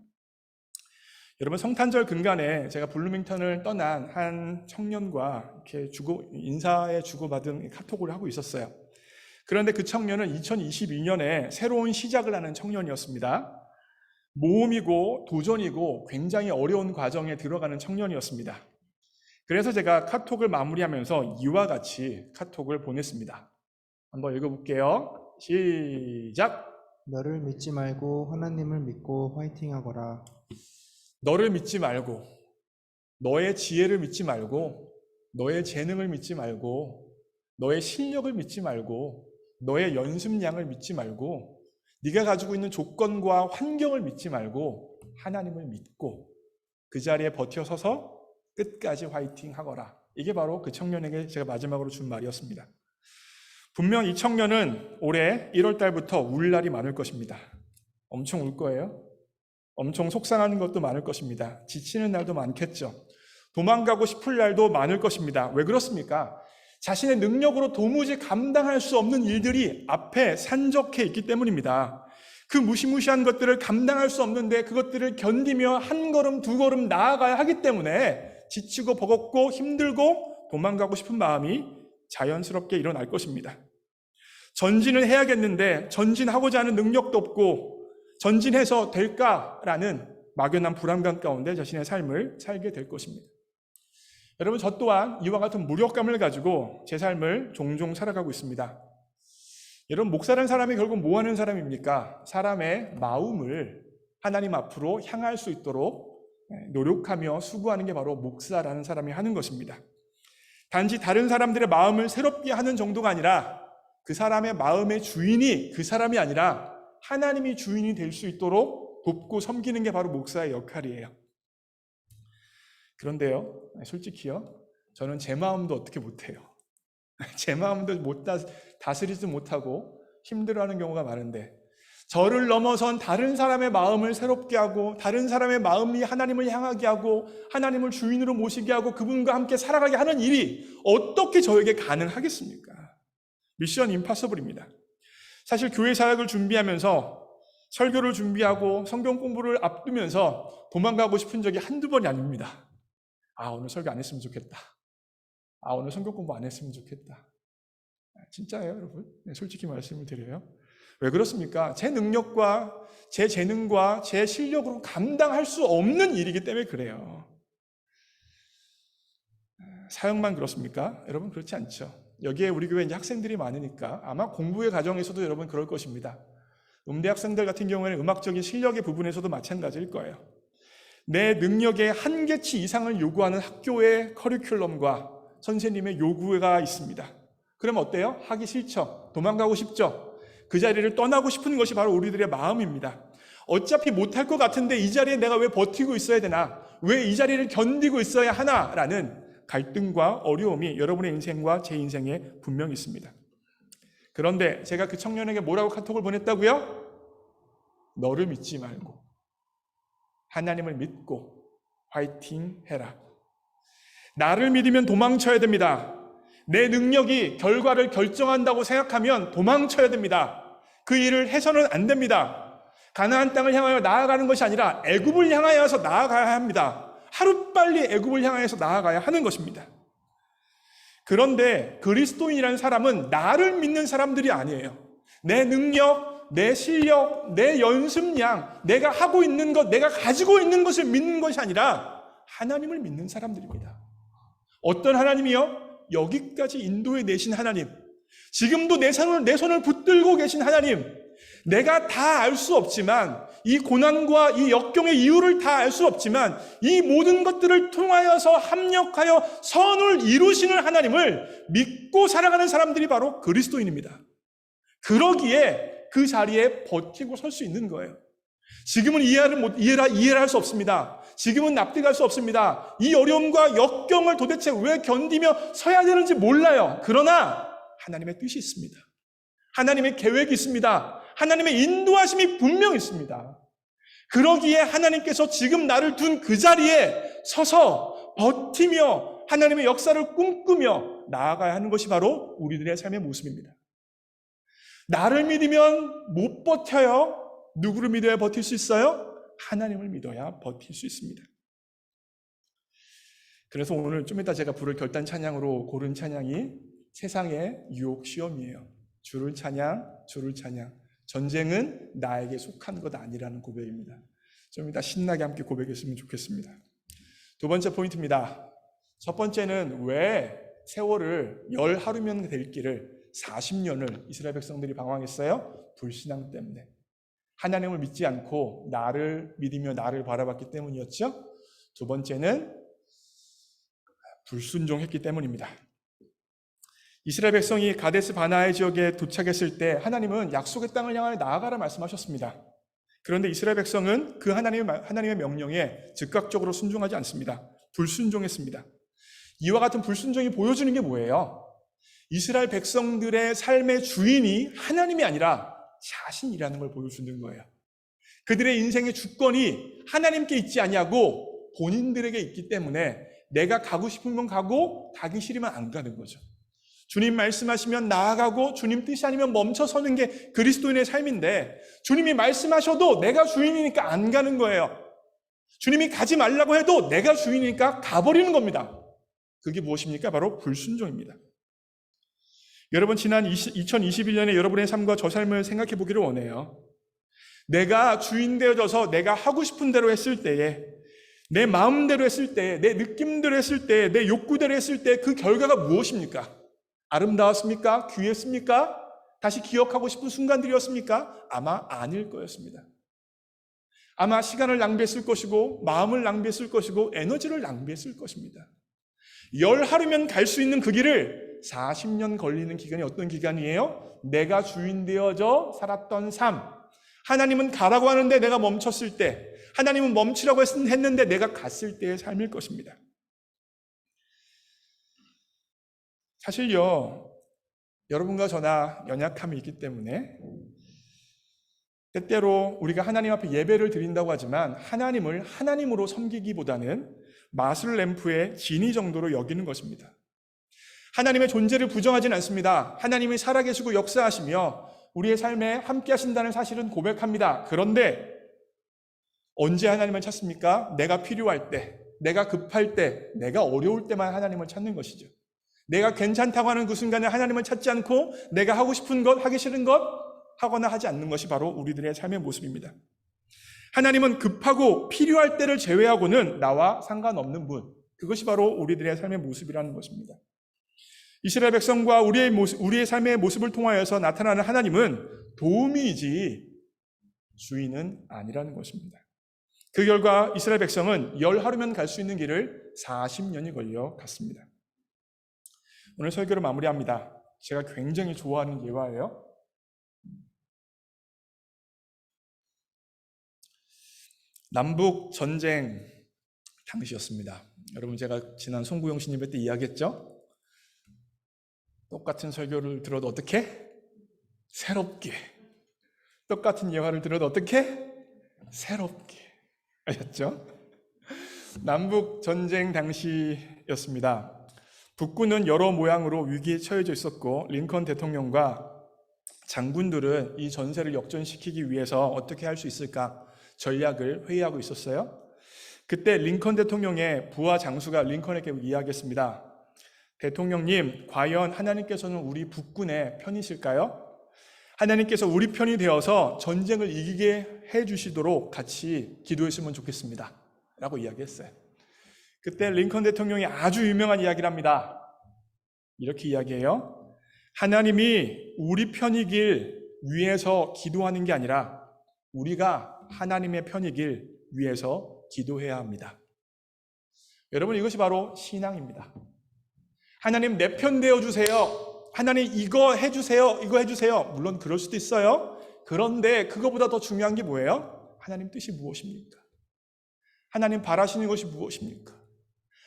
A: 여러분, 성탄절 근간에 제가 블루밍턴을 떠난 한 청년과 이렇게 인사에 주고받은 카톡을 하고 있었어요. 그런데 그 청년은 2022년에 새로운 시작을 하는 청년이었습니다. 모험이고 도전이고 굉장히 어려운 과정에 들어가는 청년이었습니다. 그래서 제가 카톡을 마무리하면서 이와 같이 카톡을 보냈습니다. 한번 읽어볼게요. 시작!
B: 너를 믿지 말고 하나님을 믿고 화이팅하거라.
A: 너를 믿지 말고, 너의 지혜를 믿지 말고, 너의 재능을 믿지 말고, 너의 실력을 믿지 말고, 너의 연습량을 믿지 말고, 네가 가지고 있는 조건과 환경을 믿지 말고 하나님을 믿고 그 자리에 버텨서서 끝까지 화이팅 하거라. 이게 바로 그 청년에게 제가 마지막으로 준 말이었습니다. 분명 이 청년은 올해 1월 달부터 울 날이 많을 것입니다. 엄청 울 거예요. 엄청 속상하는 것도 많을 것입니다. 지치는 날도 많겠죠. 도망가고 싶을 날도 많을 것입니다. 왜 그렇습니까? 자신의 능력으로 도무지 감당할 수 없는 일들이 앞에 산적해 있기 때문입니다. 그 무시무시한 것들을 감당할 수 없는데 그것들을 견디며 한 걸음 두 걸음 나아가야 하기 때문에 지치고 버겁고 힘들고 도망가고 싶은 마음이 자연스럽게 일어날 것입니다. 전진을 해야겠는데 전진하고자 하는 능력도 없고 전진해서 될까라는 막연한 불안감 가운데 자신의 삶을 살게 될 것입니다. 여러분, 저 또한 이와 같은 무력감을 가지고 제 삶을 종종 살아가고 있습니다. 여러분, 목사라는 사람이 결국 뭐 하는 사람입니까? 사람의 마음을 하나님 앞으로 향할 수 있도록 노력하며 수고하는 게 바로 목사라는 사람이 하는 것입니다. 단지 다른 사람들의 마음을 새롭게 하는 정도가 아니라 그 사람의 마음의 주인이 그 사람이 아니라 하나님이 주인이 될 수 있도록 돕고 섬기는 게 바로 목사의 역할이에요. 그런데요, 솔직히요, 저는 제 마음도 어떻게 못해요. 제 마음도 다스리지 못하고 힘들어하는 경우가 많은데 저를 넘어선 다른 사람의 마음을 새롭게 하고 다른 사람의 마음이 하나님을 향하게 하고 하나님을 주인으로 모시게 하고 그분과 함께 살아가게 하는 일이 어떻게 저에게 가능하겠습니까? 미션 임파서블입니다. 사실 교회 사역을 준비하면서 설교를 준비하고 성경 공부를 앞두면서 도망가고 싶은 적이 한두 번이 아닙니다. 오늘 설교 안 했으면 좋겠다. 오늘 성경 공부 안 했으면 좋겠다. 진짜예요, 여러분. 솔직히 말씀을 드려요. 왜 그렇습니까? 제 능력과 제 재능과 제 실력으로 감당할 수 없는 일이기 때문에 그래요. 사역만 그렇습니까? 여러분 그렇지 않죠. 여기에 우리 교회 이제 학생들이 많으니까 아마 공부의 과정에서도 여러분 그럴 것입니다. 음대 학생들 같은 경우에는 음악적인 실력의 부분에서도 마찬가지일 거예요. 내 능력의 한계치 이상을 요구하는 학교의 커리큘럼과 선생님의 요구가 있습니다. 그럼 어때요? 하기 싫죠? 도망가고 싶죠? 그 자리를 떠나고 싶은 것이 바로 우리들의 마음입니다. 어차피 못할 것 같은데 이 자리에 내가 왜 버티고 있어야 되나? 왜 이 자리를 견디고 있어야 하나? 라는 갈등과 어려움이 여러분의 인생과 제 인생에 분명히 있습니다. 그런데 제가 그 청년에게 뭐라고 카톡을 보냈다고요? 너를 믿지 말고 하나님을 믿고 화이팅 해라. 나를 믿으면 도망쳐야 됩니다. 내 능력이 결과를 결정한다고 생각하면 도망쳐야 됩니다. 그 일을 해서는 안 됩니다. 가나안 땅을 향하여 나아가는 것이 아니라 애굽을 향하여서 나아가야 합니다. 하루빨리 애굽을 향해서 나아가야 하는 것입니다. 그런데 그리스도인이라는 사람은 나를 믿는 사람들이 아니에요. 내 능력, 내 실력, 내 연습량, 내가 하고 있는 것, 내가 가지고 있는 것을 믿는 것이 아니라 하나님을 믿는 사람들입니다. 어떤 하나님이요? 여기까지 인도해 내신 하나님, 지금도 내 손을 붙들고 계신 하나님, 내가 다 알 수 없지만 이 고난과 이 역경의 이유를 다 알 수 없지만 이 모든 것들을 통하여서 합력하여 선을 이루시는 하나님을 믿고 살아가는 사람들이 바로 그리스도인입니다. 그러기에 그 자리에 버티고 설 수 있는 거예요. 지금은 이해할 수 없습니다. 지금은 납득할 수 없습니다. 이 어려움과 역경을 도대체 왜 견디며 서야 되는지 몰라요. 그러나 하나님의 뜻이 있습니다. 하나님의 계획이 있습니다. 하나님의 인도하심이 분명히 있습니다. 그러기에 하나님께서 지금 나를 둔 그 자리에 서서 버티며 하나님의 역사를 꿈꾸며 나아가야 하는 것이 바로 우리들의 삶의 모습입니다. 나를 믿으면 못 버텨요. 누구를 믿어야 버틸 수 있어요? 하나님을 믿어야 버틸 수 있습니다. 그래서 오늘 좀 이따 제가 부를 결단 찬양으로 고른 찬양이 세상의 유혹 시험이에요. 주를 찬양, 주를 찬양. 전쟁은 나에게 속한 것 아니라는 고백입니다. 좀 이따 신나게 함께 고백했으면 좋겠습니다. 두 번째 포인트입니다. 첫 번째는 왜 세월을 10하루면 될 길을 40년을 이스라엘 백성들이 방황했어요? 불신앙 때문에. 하나님을 믿지 않고 나를 믿으며 나를 바라봤기 때문이었죠. 두 번째는 불순종했기 때문입니다. 이스라엘 백성이 가데스 바나의 지역에 도착했을 때 하나님은 약속의 땅을 향하여 나아가라 말씀하셨습니다. 그런데 이스라엘 백성은 그 하나님의 명령에 즉각적으로 순종하지 않습니다. 불순종했습니다. 이와 같은 불순종이 보여주는 게 뭐예요? 이스라엘 백성들의 삶의 주인이 하나님이 아니라 자신이라는 걸 보여주는 거예요. 그들의 인생의 주권이 하나님께 있지 아니하고 본인들에게 있기 때문에 내가 가고 싶으면 가고 가기 싫으면 안 가는 거죠. 주님 말씀하시면 나아가고 주님 뜻이 아니면 멈춰서는 게 그리스도인의 삶인데 주님이 말씀하셔도 내가 주인이니까 안 가는 거예요. 주님이 가지 말라고 해도 내가 주인이니까 가버리는 겁니다. 그게 무엇입니까? 바로 불순종입니다. 여러분 지난 2021년에 여러분의 삶과 저 삶을 생각해 보기를 원해요. 내가 주인 되어져서 내가 하고 싶은 대로 했을 때에 내 마음대로 했을 때, 내 느낌대로 했을 때, 내 욕구대로 했을 때 그 결과가 무엇입니까? 아름다웠습니까? 귀했습니까? 다시 기억하고 싶은 순간들이었습니까? 아마 아닐 거였습니다. 아마 시간을 낭비했을 것이고 마음을 낭비했을 것이고 에너지를 낭비했을 것입니다. 10하루면 갈 수 있는 그 길을 40년 걸리는 기간이 어떤 기간이에요? 내가 주인 되어져 살았던 삶. 하나님은 가라고 하는데 내가 멈췄을 때, 하나님은 멈추라고 했는데 내가 갔을 때의 삶일 것입니다. 사실요, 여러분과 저나 연약함이 있기 때문에 때때로 우리가 하나님 앞에 예배를 드린다고 하지만 하나님을 하나님으로 섬기기보다는 마술 램프의 진이 정도로 여기는 것입니다. 하나님의 존재를 부정하진 않습니다. 하나님이 살아계시고 역사하시며 우리의 삶에 함께 하신다는 사실은 고백합니다. 그런데 언제 하나님을 찾습니까? 내가 필요할 때, 내가 급할 때, 내가 어려울 때만 하나님을 찾는 것이죠. 내가 괜찮다고 하는 그 순간에 하나님을 찾지 않고 내가 하고 싶은 것, 하기 싫은 것 하거나 하지 않는 것이 바로 우리들의 삶의 모습입니다. 하나님은 급하고 필요할 때를 제외하고는 나와 상관없는 분, 그것이 바로 우리들의 삶의 모습이라는 것입니다. 이스라엘 백성과 우리의 삶의 모습을 통하여서 나타나는 하나님은 도움이지 주인은 아니라는 것입니다. 그 결과 이스라엘 백성은 10하루면 갈 수 있는 길을 40년이 걸려 갔습니다. 오늘 설교를 마무리합니다. 제가 굉장히 좋아하는 예화예요. 남북 전쟁 당시였습니다. 여러분, 제가 지난 송구영 신입회 때 이야기했죠? 똑같은 설교를 들어도 어떻게? 새롭게. 똑같은 예화를 들어도 어떻게? 새롭게. 아셨죠? 남북 전쟁 당시였습니다. 북군은 여러 모양으로 위기에 처해져 있었고 링컨 대통령과 장군들은 이 전세를 역전시키기 위해서 어떻게 할 수 있을까 전략을 회의하고 있었어요. 그때 링컨 대통령의 부하 장수가 링컨에게 이야기했습니다. 대통령님, 과연 하나님께서는 우리 북군의 편이실까요? 하나님께서 우리 편이 되어서 전쟁을 이기게 해주시도록 같이 기도했으면 좋겠습니다. 라고 이야기했어요. 그때 링컨 대통령이 아주 유명한 이야기를 합니다. 이렇게 이야기해요. 하나님이 우리 편이길 위해서 기도하는 게 아니라 우리가 하나님의 편이길 위해서 기도해야 합니다. 여러분, 이것이 바로 신앙입니다. 하나님 내 편 되어주세요. 하나님 이거 해주세요. 이거 해주세요. 물론 그럴 수도 있어요. 그런데 그거보다 더 중요한 게 뭐예요? 하나님 뜻이 무엇입니까? 하나님 바라시는 것이 무엇입니까?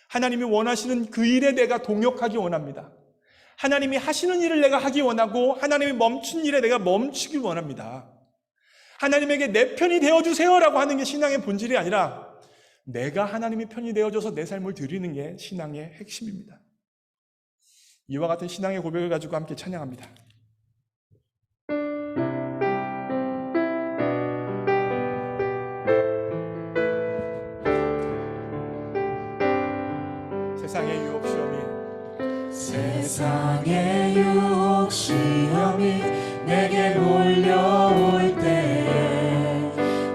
A: 하나님이 원하시는 그 일에 내가 동역하기 원합니다. 하나님이 하시는 일을 내가 하기 원하고 하나님이 멈춘 일에 내가 멈추기 원합니다. 하나님에게 내 편이 되어주세요라고 하는 게 신앙의 본질이 아니라 내가 하나님의 편이 되어줘서 내 삶을 드리는 게 신앙의 핵심입니다. 이와 같은 신앙의 고백을 가지고 함께 찬양합니다. 세상의 유혹 시험이
C: 세상의 유혹 시험이 내게 몰려올 때에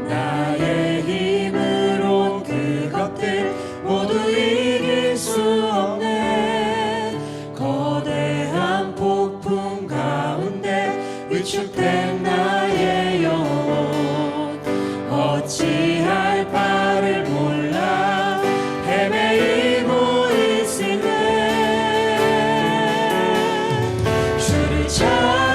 C: 나의 힘으론 그것들 모두 이길 수 없네. 거대한 폭풍 가운데 위축된 나의 영혼 어찌할 바를 몰라 헤매이고 있으네. 주를 찬양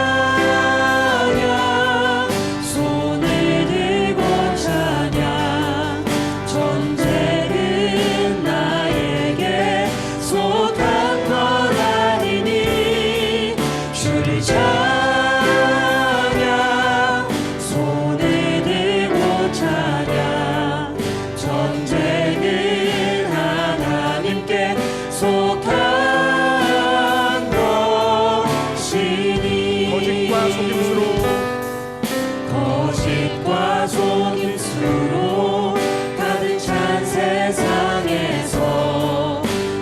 C: 손을 들고 찬양 전쟁은 나에게 속한 것 아니니 주를 찬양 손을 들고 찬양 전쟁은 하나님께 속한 것이니 거짓과 속임수로 가득 찬 세상에서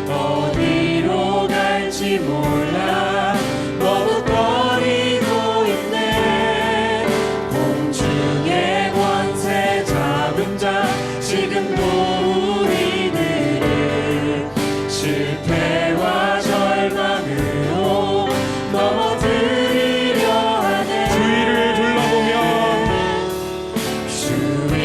C: 어디로 갈지 몰라 머뭇거리고 있네. 공중의 권세 잡은 자 지금도 우리들을 실패와 절망으로 넘어뜨리려 하네.
A: 주위를 둘러보면
C: 주위를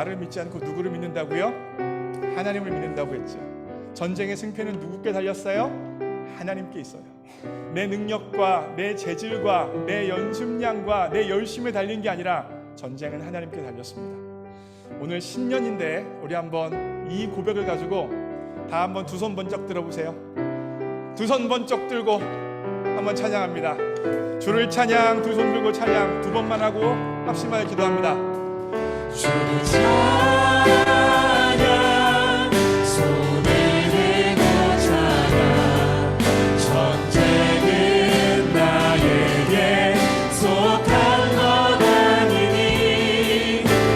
A: 나를 믿지 않고 누구를 믿는다고요? 하나님을 믿는다고 했죠. 전쟁의 승패는 누구께 달렸어요? 하나님께 있어요. 내 능력과 내 재질과 내 연습량과 내 열심에 달린 게 아니라 전쟁은 하나님께 달렸습니다. 오늘 신년인데 우리 한번 이 고백을 가지고 다 한번 두 손 번쩍 들어보세요. 두 손 번쩍 들고 한번 찬양합니다. 주를 찬양, 두 손 들고 찬양 두 번만 하고 합심하여 기도합니다.
C: 주를 찬양, 손을 들고 찬양, 전쟁은 나에게 속한 것 아니니.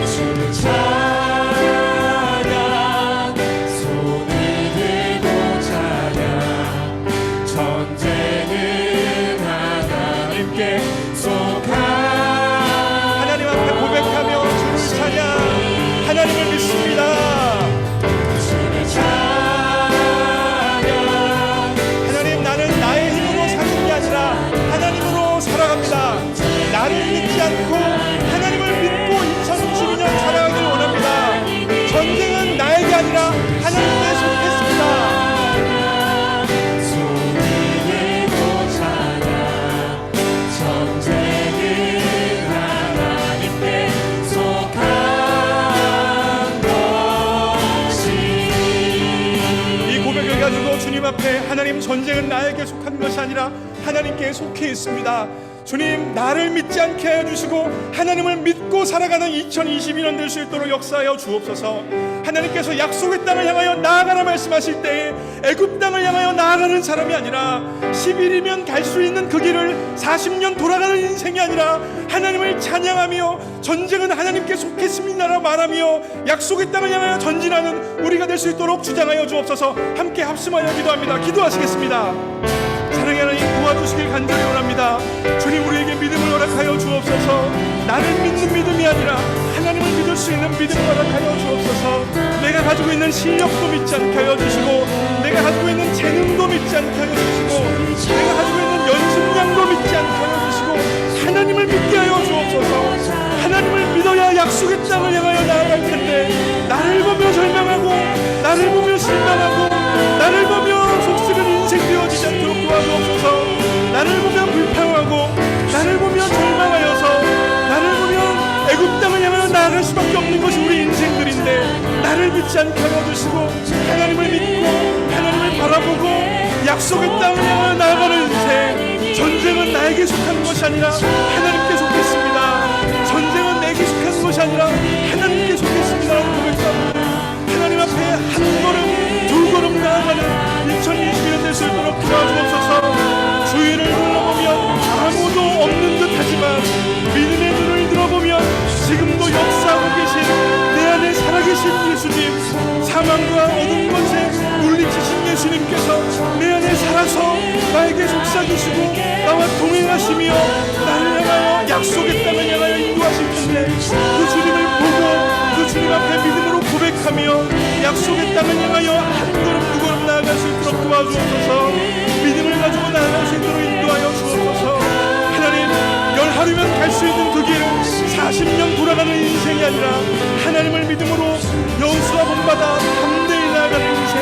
C: 주를 찬양, 손을 들고 찬양, 전쟁은 하나님께 속한.
A: 하나님 앞에 고백하며 주를 찬양, 하나님을 믿습니다.
C: 주를 찬양,
A: 하나님, 나는 나의 힘으로 사는 게 아니라 하나님으로 살아갑니다. 나를 믿지 않고 하나님을 믿고 2022년 살아가길 원합니다. 전쟁은 나에게 아니라 하나님께 속했습니다.
C: 손을 들고 찬양, 전쟁은 하나님께 속한 것이.
A: 이 고백을 가지고 주님 앞에 하나님, 전쟁은 나에게 속한 것이 아니라 하나님께 속해 있습니다. 주님, 나를 믿지 않게 하여 주시고 하나님을 믿고 살아가는 2022년 될 수 있도록 역사하여 주옵소서. 하나님께서 약속의 땅을 향하여 나아가라 말씀하실 때에 애굽 땅을 향하여 나아가는 사람이 아니라 10일이면 갈 수 있는 그 길을 40년 돌아가는 인생이 아니라 하나님을 찬양하며 전쟁은 하나님께 속했습니다라고 말하며 약속의 땅을 향하여 전진하는 우리가 될 수 있도록 주장하여 주옵소서. 함께 합심하여 기도합니다. 기도하시겠습니다. 사랑의 하나님, 도와주시길 간절히 원합니다. 주님, 우리에게 믿음을 허락하여 주옵소서. 나를 믿는 믿음이 아니라 하나님을 믿을 수 있는 믿음을 허락하여 주옵소서. 내가 가지고 있는 실력도 믿지 않게 하여 주시고, 내가 가지고 있는 재능도 믿지 않게 하여 주시고, 내가 가지고 있는 연습량도 믿지 않게 하여 주시고, 하나님을 믿게 하여 주옵소서. 하나님을 믿어야 약속의 땅을 향하여 나아갈 텐데, 나를 보며 절망하고, 나를 보며 실망하고, 나를 보며 속쓰는 인생 되어지지 않도록 도와주옵소서. 나를 보며 불평하고, 나를 보며 절망하여서, 나를 보며 애굽 땅을 향하여 나아갈 수밖에 없는 것이 우리 인생들인데, 나를 믿지 않게 하여 주시고 하나님을 믿고 하나님을 바라보고 약속의 땅을 향하여 나아가는 인생. 전쟁은 나에게 속한 것이 아니라 하나님께 속했습니다. 전쟁은 내게 속한 것이 아니라 하나님께 속했습니다라고 고백합니다. 하나님 앞에 한 걸음 두 걸음 나아가는 2022년 될 수 있도록 도와주옵소서. 주위를 둘러보면 아무도 없는 듯 하지만 믿음의 눈을 들어보면 지금도 역사하고 계신 내 안에 살아계신 예수님, 사망과 어둠 것에 물리치신 예수님께서 내 안에 살아서 나에게 속삭이시고 나와 동행하시며 나를 향하여 약속의 땅을 향하여 인도하실 텐데, 그 주님을 보고 그 주님 앞에 믿음으로 고백하며 약속의 땅을 향하여 한 걸음 두 걸음 나아갈 수 있도록 도와주옵소서. 믿음을 가지고 나아갈 수 있도록 인도하여 주옵소서. 하나님, 열하루면 갈 수 있는 그 길을 40년 돌아가는 인생이 아니라 하나님을 믿음으로 여호수아 본받아 담대히 나아가는 인생,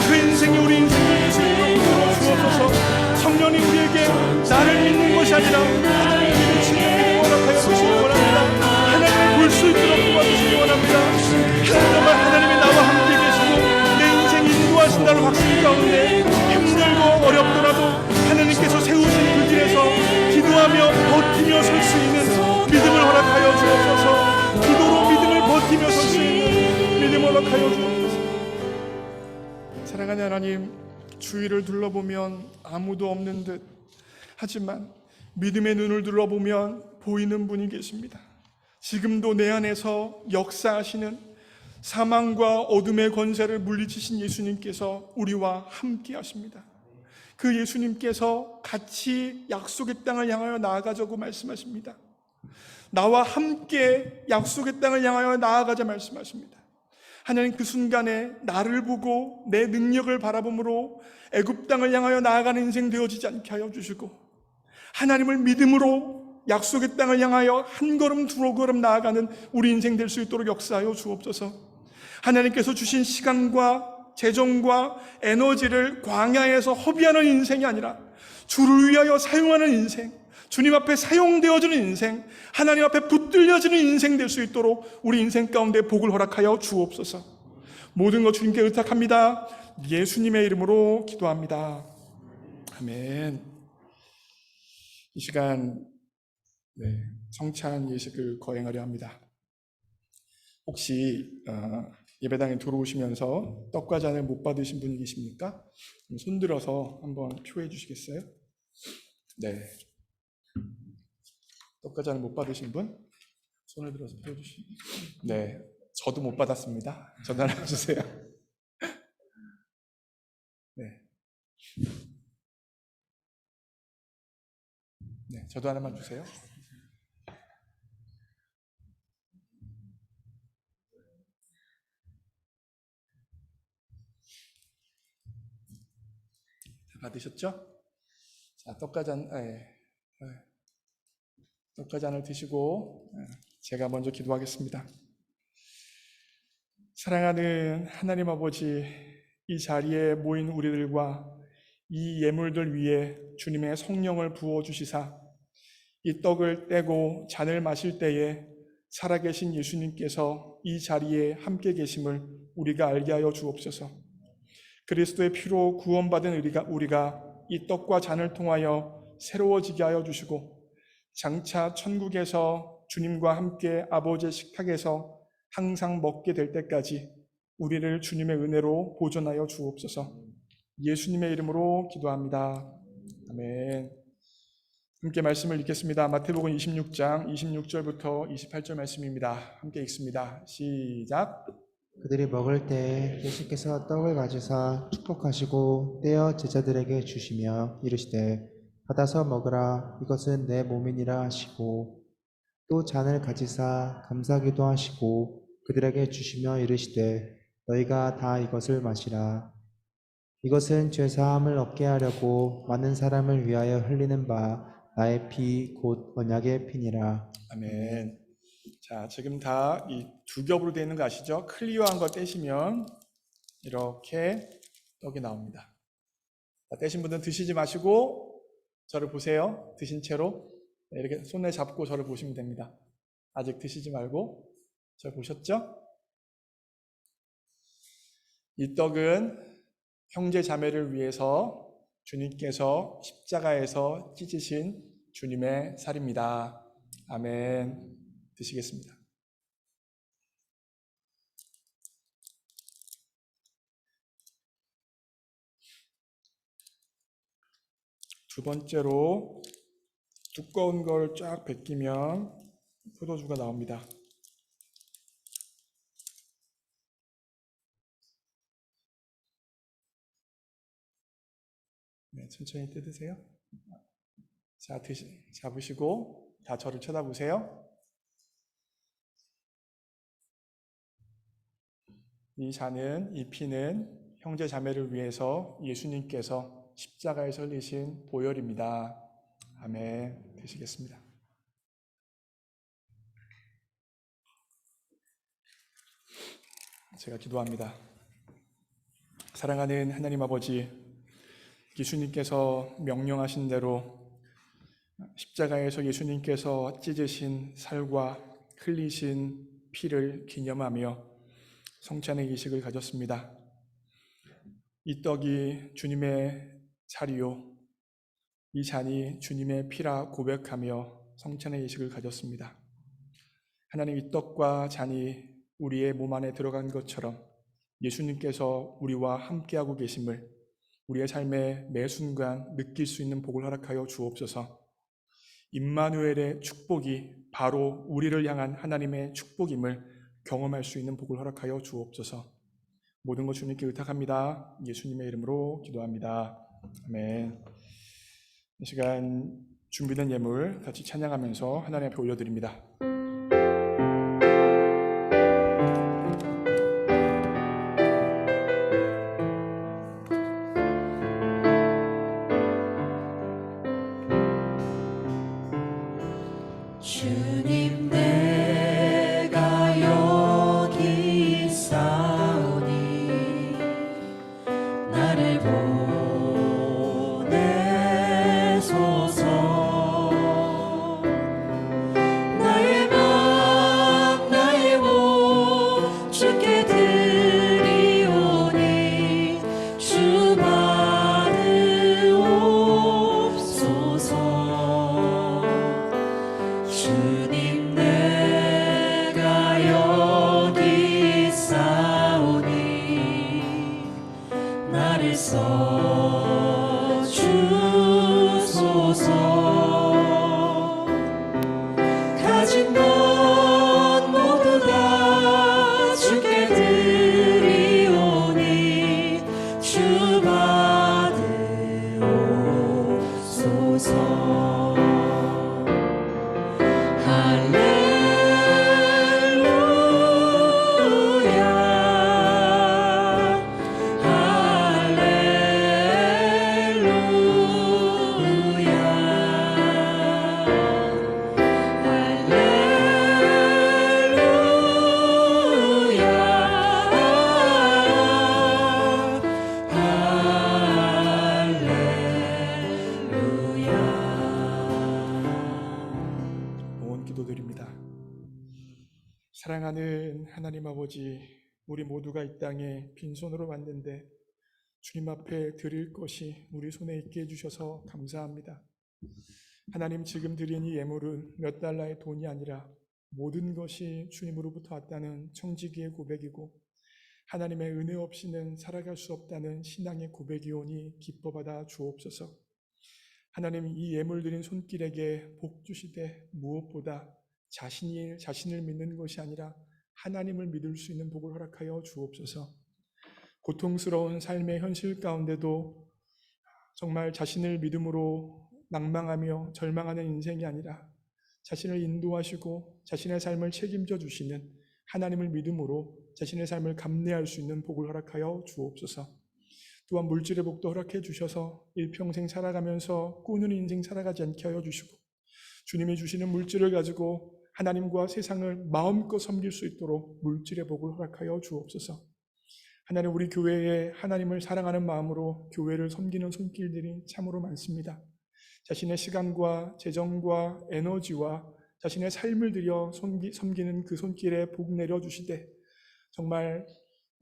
A: 그 인생이 우리 인생을 될 수 있도록 주옵소서. 성령이 우리에게 나를 믿는 것이 아니라 하나님을 믿을 수 있는 믿음을 허락하여 주시기 원합니다. 하나님을 볼 수 있도록 도와주시기 원합니다. 정말 하나님이 나와 함께 계시고 내 인생 인도하신다는 확신 가운데 힘들고 어렵더라도 하나님께서 세우신 그 길에서 기도하며 버티며 설 수 있는 믿음을 허락하여 주옵소서. 기도로 믿음을 버티며 설 수 있는 믿음을 허락하여 주옵소서. 사랑하는 하나님, 주위를 둘러보면 아무도 없는 듯 하지만 믿음의 눈을 둘러보면 보이는 분이 계십니다. 지금도 내 안에서 역사하시는 사망과 어둠의 권세를 물리치신 예수님께서 우리와 함께 하십니다. 그 예수님께서 같이 약속의 땅을 향하여 나아가자고 말씀하십니다. 나와 함께 약속의 땅을 향하여 나아가자 말씀하십니다. 하나님, 그 순간에 나를 보고 내 능력을 바라봄으로 애굽 땅을 향하여 나아가는 인생 되어지지 않게 하여 주시고, 하나님을 믿음으로 약속의 땅을 향하여 한 걸음 두 걸음 나아가는 우리 인생 될 수 있도록 역사하여 주옵소서. 하나님께서 주신 시간과 재정과 에너지를 광야에서 허비하는 인생이 아니라 주를 위하여 사용하는 인생, 주님 앞에 사용되어지는 인생, 하나님 앞에 붙들려지는 인생 될 수 있도록 우리 인생 가운데 복을 허락하여 주옵소서. 모든 것 주님께 의탁합니다. 예수님의 이름으로 기도합니다. 아멘. 이 시간 성찬 예식을 거행하려 합니다. 혹시 예배당에 들어오시면서 떡과 잔을 못 받으신 분이 계십니까? 손들어서 한번 표해 주시겠어요? 네. 떡과 잔을 못 받으신 분? 손을 들어서 표해 주시죠. 네. 저도 못 받았습니다. 저도 하나 주세요. 네. 네, 저도 하나만 주세요. 받으셨죠? 자, 떡과 잔을 드시고 제가 먼저 기도하겠습니다. 사랑하는 하나님 아버지, 이 자리에 모인 우리들과 이 예물들 위에 주님의 성령을 부어주시사 이 떡을 떼고 잔을 마실 때에 살아계신 예수님께서 이 자리에 함께 계심을 우리가 알게 하여 주옵소서. 그리스도의 피로 구원받은 우리가 이 떡과 잔을 통하여 새로워지게 하여 주시고 장차 천국에서 주님과 함께 아버지의 식탁에서 항상 먹게 될 때까지 우리를 주님의 은혜로 보존하여 주옵소서. 예수님의 이름으로 기도합니다. 아멘. 함께 말씀을 읽겠습니다. 마태복음 26장 26절부터 28절 말씀입니다. 함께 읽습니다. 시작.
B: 그들이 먹을 때에 예수께서 떡을 가지사 축복하시고 떼어 제자들에게 주시며 이르시되 받아서 먹으라, 이것은 내 몸이니라 하시고 또 잔을 가지사 감사기도 하시고 그들에게 주시며 이르시되 너희가 다 이것을 마시라. 이것은 죄사함을 얻게 하려고 많은 사람을 위하여 흘리는 바 나의 피 곧 언약의 피니라.
A: 아멘. 자, 지금 다 이 두 겹으로 되어 있는 거 아시죠? 클리어한 거 떼시면 이렇게 떡이 나옵니다. 자, 떼신 분들은 드시지 마시고 저를 보세요. 드신 채로 이렇게 손에 잡고 저를 보시면 됩니다. 아직 드시지 말고 저를 보셨죠? 이 떡은 형제 자매를 위해서 주님께서 십자가에서 찢으신 주님의 살입니다. 아멘. 드시겠습니다. 두 번째로 두꺼운 걸 쫙 벗기면 포도주가 나옵니다. 네, 천천히 뜯으세요. 자, 잡으시고 다 저를 쳐다보세요. 이 잔은, 이 피는 형제 자매를 위해서 예수님께서 십자가에 흘리신 보혈입니다. 아멘. 드시겠습니다. 제가 기도합니다. 사랑하는 하나님 아버지, 예수님께서 명령하신 대로 십자가에서 예수님께서 찢으신 살과 흘리신 피를 기념하며 성찬의儀式을 가졌습니다. 이 떡이 주님의 살이요, 이 잔이 주님의 피라 고백하며 성찬의儀式을 가졌습니다. 하나님, 이 떡과 잔이 우리의 몸 안에 들어간 것처럼 예수님께서 우리와 함께하고 계심을 우리의 삶의 매 순간 느낄 수 있는 복을 허락하여 주옵소서. 임마누엘의 축복이 바로 우리를 향한 하나님의 축복임을 경험할 수 있는 복을 허락하여 주옵소서. 모든 것 주님께 의탁합니다. 예수님의 이름으로 기도합니다. 아멘. 이 시간 준비된 예물 같이 찬양하면서 하나님 앞에 올려드립니다. 사랑하는 하나님 아버지, 우리 모두가 이 땅에 빈손으로 왔는데 주님 앞에 드릴 것이 우리 손에 있게 해주셔서 감사합니다. 하나님, 지금 드린 이 예물은 몇 달러의 돈이 아니라 모든 것이 주님으로부터 왔다는 청지기의 고백이고 하나님의 은혜 없이는 살아갈 수 없다는 신앙의 고백이오니 기뻐받아 주옵소서. 하나님, 이 예물 드린 손길에게 복 주시되 무엇보다 자신을 믿는 것이 아니라 하나님을 믿을 수 있는 복을 허락하여 주옵소서. 고통스러운 삶의 현실 가운데도 정말 자신을 믿음으로 낭망하며 절망하는 인생이 아니라 자신을 인도하시고 자신의 삶을 책임져 주시는 하나님을 믿음으로 자신의 삶을 감내할 수 있는 복을 허락하여 주옵소서. 또한 물질의 복도 허락해 주셔서 일평생 살아가면서 꾸는 인생 살아가지 않게 하여 주시고 주님이 주시는 물질을 가지고 하나님과 세상을 마음껏 섬길 수 있도록 물질의 복을 허락하여 주옵소서. 하나님, 우리 교회에 하나님을 사랑하는 마음으로 교회를 섬기는 손길들이 참으로 많습니다. 자신의 시간과 재정과 에너지와 자신의 삶을 들여 섬기는 그 손길에 복 내려주시되 정말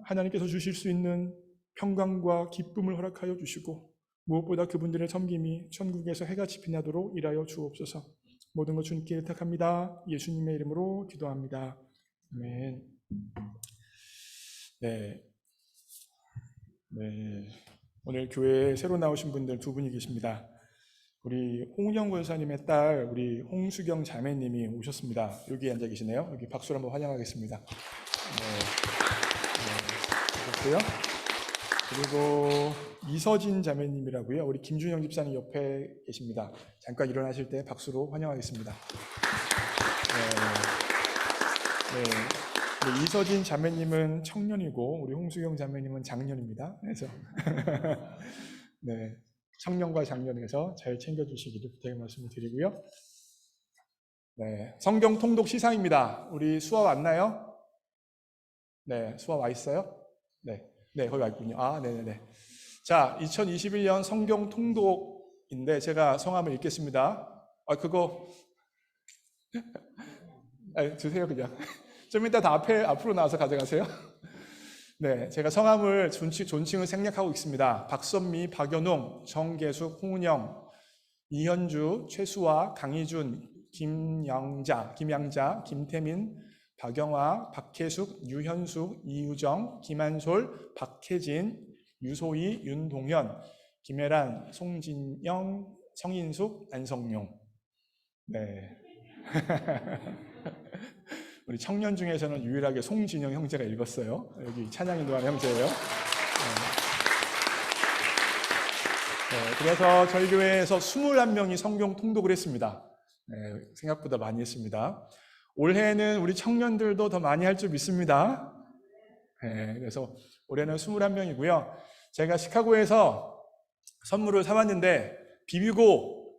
A: 하나님께서 주실 수 있는 평강과 기쁨을 허락하여 주시고 무엇보다 그분들의 섬김이 천국에서 해같이 빛나도록 일하여 주옵소서. 모든 것 주님께 의탁합니다. 예수님의 이름으로 기도합니다. 아멘. 네. 오늘 교회에 새로 나오신 분들 두 분이 계십니다. 우리 홍영 권사님의 딸 우리 홍수경 자매님이 오셨습니다. 여기 앉아 계시네요. 여기 박수로 한번 환영하겠습니다. 그렇고요. 그리고 이서진 자매님이라고요. 우리 김준영 집사님 옆에 계십니다. 잠깐 일어나실 때 박수로 환영하겠습니다. 이서진 자매님은 청년이고 우리 홍수경 자매님은 장년입니다. 그래서 네, 청년과 장년에서 잘 챙겨주시기를 부탁의 말씀을 드리고요. 네, 성경 통독 시상입니다. 우리 수아 왔나요? 네, 수아 와 있어요? 네, 거기 와 있군요. 네네네. 자, 2021년 성경 통독인데 제가 성함을 읽겠습니다. 그거 드세요 그냥. 좀 이따 다 앞으로 나와서 가져가세요. 네, 제가 성함을 존칭을 생략하고 있습니다. 박선미, 박연웅, 정계숙, 홍은영, 이현주, 최수아, 강희준, 김양자, 김태민, 박영화, 박혜숙, 유현숙, 이유정, 김한솔, 박혜진, 유소희, 윤동현, 김혜란, 송진영, 성인숙, 안성용. 네. 우리 청년 중에서는 유일하게 송진영 형제가 읽었어요. 여기 찬양인도하는 형제예요. 그래서 저희 교회에서 21명이 성경 통독을 했습니다. 생각보다 많이 했습니다. 올해는 우리 청년들도 더 많이 할 줄 믿습니다. 그래서 올해는 21명이고요. 제가 시카고에서 선물을 사왔는데 비비고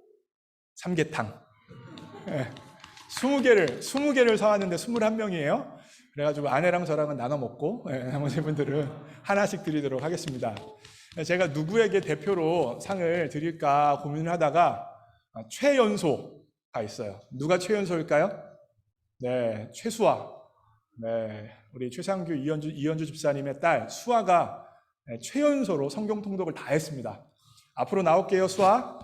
A: 삼계탕 20개를 사왔는데 21명이에요. 그래가지고 아내랑 저랑은 나눠 먹고 나머지 분들은 하나씩 드리도록 하겠습니다. 제가 누구에게 대표로 상을 드릴까 고민을 하다가 최연소가 있어요. 누가 최연소일까요? 네, 최수아. 네, 우리 최상규 이현주 집사님의 딸 수아가 최연소로 성경 통독을 다 했습니다. 앞으로 나올게요, 수아.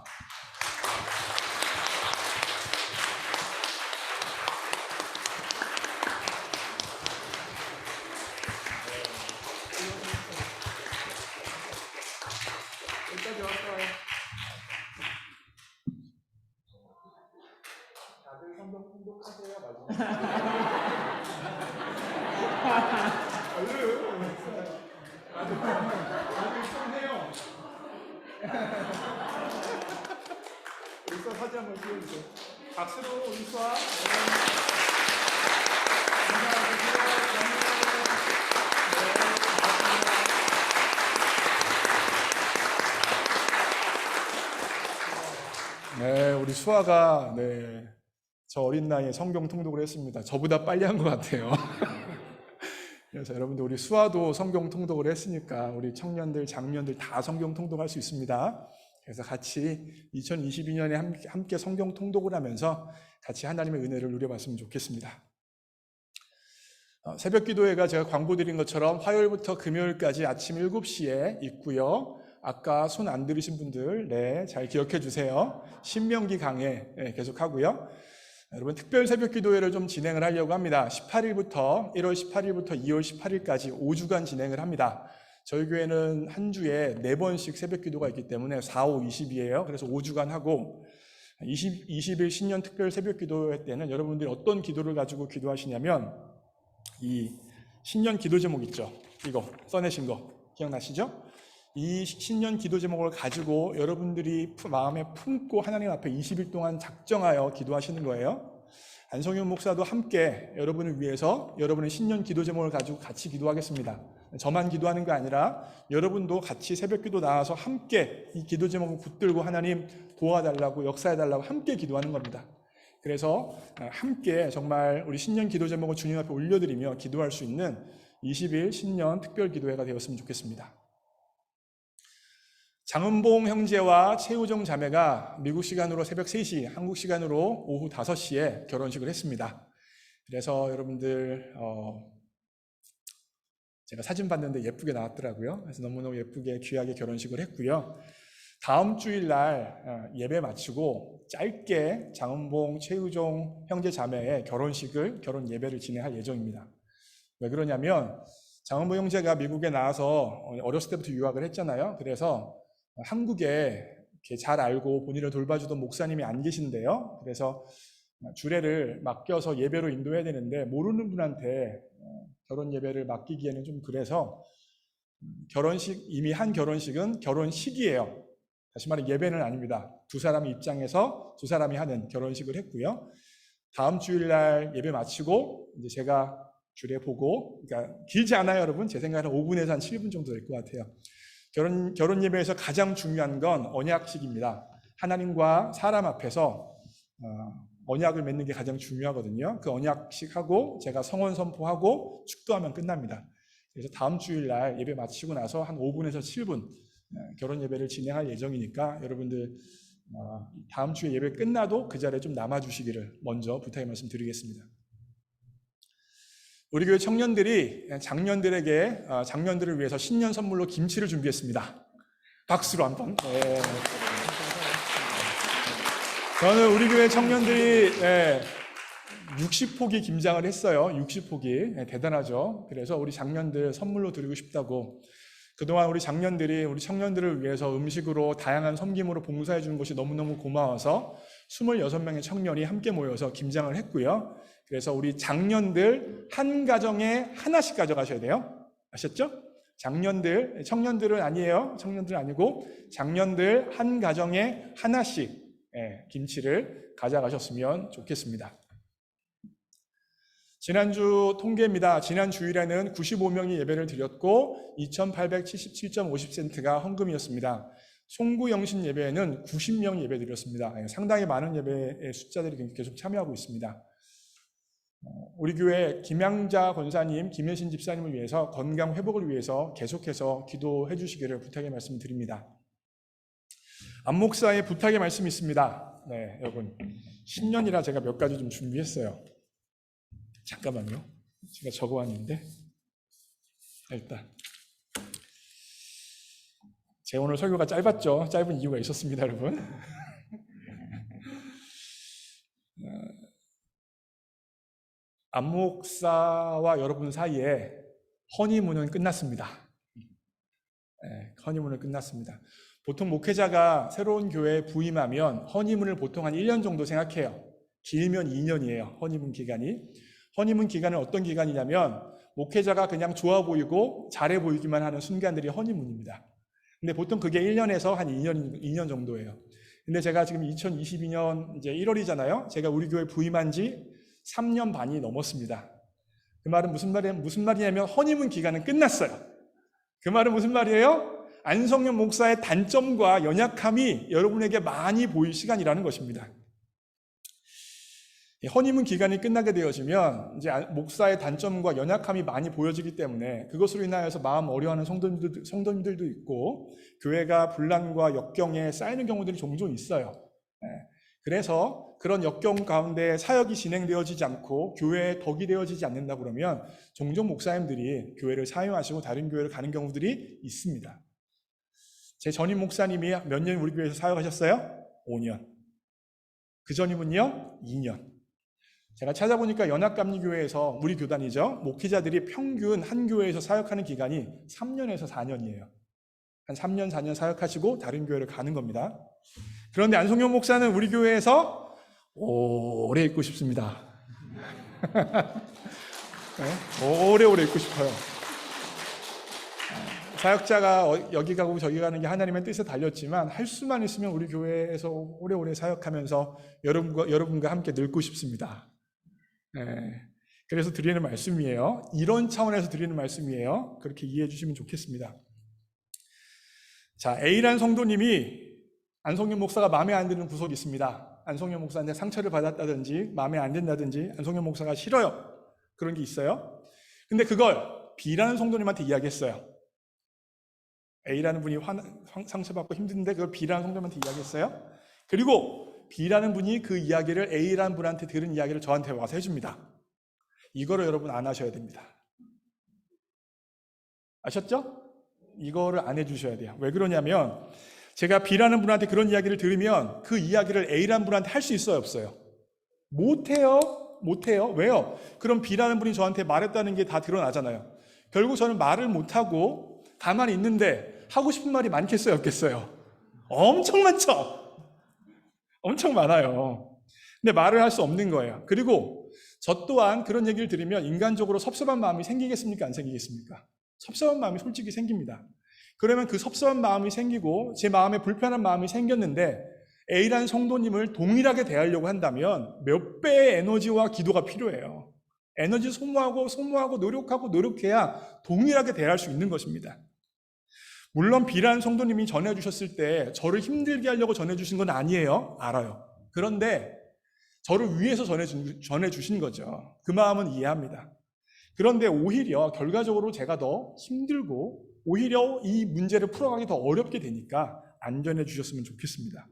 A: 다들 성경 통독하세요, 다들 좀 해요. 우리 수아 사진 한번 찍어주세요. 박수로 우리 수아. 네, 우리 수아가 저 어린 나이에 성경 통독을 했습니다. 저보다 빨리 한 것 같아요. 그래서 여러분들 우리 수아도 성경 통독을 했으니까 우리 청년들, 장년들 다 성경 통독할 수 있습니다. 그래서 같이 2022년에 함께 성경 통독을 하면서 같이 하나님의 은혜를 누려봤으면 좋겠습니다. 새벽 기도회가 제가 광고 드린 것처럼 화요일부터 금요일까지 아침 7시에 있고요. 아까 손 안 들으신 분들 잘 기억해 주세요. 신명기 강해 계속 하고요. 여러분 특별 새벽 기도회를 좀 진행을 하려고 합니다. 1월 18일부터 2월 18일까지 5주간 진행을 합니다. 저희 교회는 한 주에 4번씩 새벽 기도가 있기 때문에 4, 5, 20이에요. 그래서 5주간 하고 20일 신년 특별 새벽 기도회 때는 여러분들이 어떤 기도를 가지고 기도하시냐면 이 신년 기도 제목 있죠? 이거 써내신 거 기억나시죠? 이 신년 기도 제목을 가지고 여러분들이 마음에 품고 하나님 앞에 20일 동안 작정하여 기도하시는 거예요. 안성윤 목사도 함께 여러분을 위해서 여러분의 신년 기도 제목을 가지고 같이 기도하겠습니다. 저만 기도하는 게 아니라 여러분도 같이 새벽 기도 나와서 함께 이 기도 제목을 붙들고 하나님 도와달라고 역사해달라고 함께 기도하는 겁니다. 그래서 함께 정말 우리 신년 기도 제목을 주님 앞에 올려드리며 기도할 수 있는 20일 신년 특별 기도회가 되었으면 좋겠습니다. 장은봉 형제와 최우정 자매가 미국 시간으로 새벽 3시, 한국 시간으로 오후 5시에 결혼식을 했습니다. 그래서 여러분들 제가 사진 봤는데 예쁘게 나왔더라고요. 그래서 너무너무 예쁘게 귀하게 결혼식을 했고요. 다음 주일 날 예배 마치고 짧게 장은봉, 최우종 형제 자매의 결혼 예배를 진행할 예정입니다. 왜 그러냐면 장은봉 형제가 미국에 나와서 어렸을 때부터 유학을 했잖아요. 그래서 한국에 이렇게 잘 알고 본인을 돌봐주던 목사님이 안 계신데요. 그래서 주례를 맡겨서 예배로 인도해야 되는데 모르는 분한테 결혼 예배를 맡기기에는 좀 그래서 이미 한 결혼식은 결혼식이에요. 다시 말해 예배는 아닙니다. 두 사람의 입장에서 두 사람이 하는 결혼식을 했고요. 다음 주일날 예배 마치고 이제 제가 주례 보고, 그러니까 길지 않아요, 여러분. 제 생각에는 5분에서 한 7분 정도 될 것 같아요. 결혼 예배에서 가장 중요한 건 언약식입니다. 하나님과 사람 앞에서 언약을 맺는 게 가장 중요하거든요. 그 언약식하고 제가 성원 선포하고 축도하면 끝납니다. 그래서 다음 주일날 예배 마치고 나서 한 5분에서 7분 결혼 예배를 진행할 예정이니까 여러분들 다음 주에 예배 끝나도 그 자리에 좀 남아주시기를 먼저 부탁의 말씀 드리겠습니다. 우리 교회 청년들이 장년들을 위해서 신년 선물로 김치를 준비했습니다. 박수로 한번. 네. 저는 우리 교회 청년들이 60포기 김장을 했어요. 60포기. 대단하죠. 그래서 우리 장년들 선물로 드리고 싶다고. 그동안 우리 청년들을 위해서 음식으로 다양한 섬김으로 봉사해 주는 것이 너무너무 고마워서 26명의 청년이 함께 모여서 김장을 했고요. 그래서 우리 장년들 한 가정에 하나씩 가져가셔야 돼요. 아셨죠? 청년들은 아니에요. 청년들 아니고 장년들 한 가정에 하나씩 김치를 가져가셨으면 좋겠습니다. 지난주 통계입니다. 지난 주일에는 95명이 예배를 드렸고 2,877.50센트가 헌금이었습니다. 송구영신 예배에는 90명이 예배 드렸습니다. 상당히 많은 예배의 숫자들이 계속 참여하고 있습니다. 우리 교회 김양자 권사님, 김혜신 집사님을 위해서 건강 회복을 위해서 계속해서 기도해 주시기를 부탁의 말씀을 드립니다. 안 목사의 부탁의 말씀이 있습니다. 네, 여러분 신년이라 제가 몇 가지 좀 준비했어요. 잠깐만요. 제가 적어왔는데 일단 제 오늘 설교가 짧았죠. 짧은 이유가 있었습니다, 여러분. 안 목사와 여러분 사이에 허니문은 끝났습니다. 허니문은 끝났습니다. 보통 목회자가 새로운 교회에 부임하면 허니문을 보통 한 1년 정도 생각해요. 길면 2년이에요. 허니문 기간이. 허니문 기간은 어떤 기간이냐면 목회자가 그냥 좋아 보이고 잘해 보이기만 하는 순간들이 허니문입니다. 근데 보통 그게 1년에서 한 2년 정도예요. 근데 제가 지금 2022년 이제 1월이잖아요. 제가 우리 교회 부임한 지 3년 반이 넘었습니다. 그 말은 무슨 말이냐면 허니문 기간은 끝났어요. 그 말은 무슨 말이에요? 안성윤 목사의 단점과 연약함이 여러분에게 많이 보일 시간이라는 것입니다. 허니문 기간이 끝나게 되어지면 이제 목사의 단점과 연약함이 많이 보여지기 때문에 그것으로 인하여서 마음 어려워하는 성도님들도 있고 교회가 분란과 역경에 쌓이는 경우들이 종종 있어요. 그래서 그런 역경 가운데 사역이 진행되어지지 않고 교회에 덕이 되어지지 않는다 그러면 종종 목사님들이 교회를 사용하시고 다른 교회를 가는 경우들이 있습니다. 제 전임 목사님이 몇 년 우리 교회에서 사역하셨어요? 5년. 그 전임은요? 2년. 제가 찾아보니까 연합감리교회에서 우리 교단이죠. 목회자들이 평균 한 교회에서 사역하는 기간이 3년에서 4년이에요. 한 3년, 4년 사역하시고 다른 교회를 가는 겁니다. 그런데 안성현 목사는 우리 교회에서 오래 있고 싶습니다. 네? 오래오래 있고 싶어요. 사역자가 여기 가고 저기 가는 게 하나님의 뜻에 달렸지만 할 수만 있으면 우리 교회에서 오래오래 사역하면서 여러분과 함께 늙고 싶습니다. 네. 그래서 드리는 말씀이에요. 이런 차원에서 드리는 말씀이에요. 그렇게 이해해 주시면 좋겠습니다. 자, A라는 성도님이 안성현 목사가 마음에 안 드는 구석이 있습니다. 안성현 목사한테 상처를 받았다든지 마음에 안 든다든지 안성현 목사가 싫어요. 그런 게 있어요. 근데 그걸 B라는 성도님한테 이야기했어요. A라는 분이 상처받고 힘든데 그걸 B라는 성도님한테 이야기했어요. 그리고 B라는 분이 그 이야기를 A라는 분한테 들은 이야기를 저한테 와서 해줍니다. 이거를 여러분 안 하셔야 됩니다. 아셨죠? 이거를 안 해주셔야 돼요. 왜 그러냐면 제가 B라는 분한테 그런 이야기를 들으면 그 이야기를 A라는 분한테 할 수 있어요, 없어요? 못해요. 왜요? 그럼 B라는 분이 저한테 말했다는 게 다 드러나잖아요. 결국 저는 말을 못하고 가만히 있는데 하고 싶은 말이 많겠어요, 없겠어요? 엄청 많죠? 엄청 많아요. 근데 말을 할 수 없는 거예요. 그리고 저 또한 그런 얘기를 들으면 인간적으로 섭섭한 마음이 생기겠습니까? 안 생기겠습니까? 섭섭한 마음이 솔직히 생깁니다. 그러면 그 섭섭한 마음이 생기고 제 마음에 불편한 마음이 생겼는데 A라는 성도님을 동일하게 대하려고 한다면 몇 배의 에너지와 기도가 필요해요. 에너지 소모하고 노력해야 동일하게 대할 수 있는 것입니다. 물론 B라는 성도님이 전해주셨을 때 저를 힘들게 하려고 전해주신 건 아니에요. 알아요. 그런데 저를 위해서 전해주신 거죠. 그 마음은 이해합니다. 그런데 오히려 결과적으로 제가 더 힘들고 오히려 이 문제를 풀어가기 더 어렵게 되니까 안 전해주셨으면 좋겠습니다.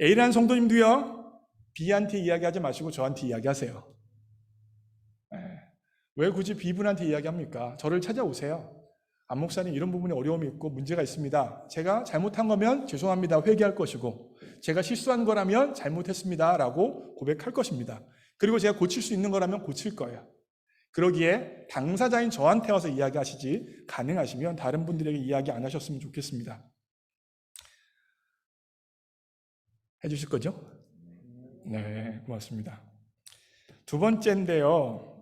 A: A라는 성도님도요. B한테 이야기하지 마시고 저한테 이야기하세요. 왜 굳이 B분한테 이야기합니까? 저를 찾아오세요. 안 목사님 이런 부분에 어려움이 있고 문제가 있습니다. 제가 잘못한 거면 죄송합니다. 회개할 것이고 제가 실수한 거라면 잘못했습니다. 라고 고백할 것입니다. 그리고 제가 고칠 수 있는 거라면 고칠 거예요. 그러기에 당사자인 저한테 와서 이야기하시지 가능하시면 다른 분들에게 이야기 안 하셨으면 좋겠습니다. 해주실 거죠? 네, 고맙습니다. 두 번째인데요.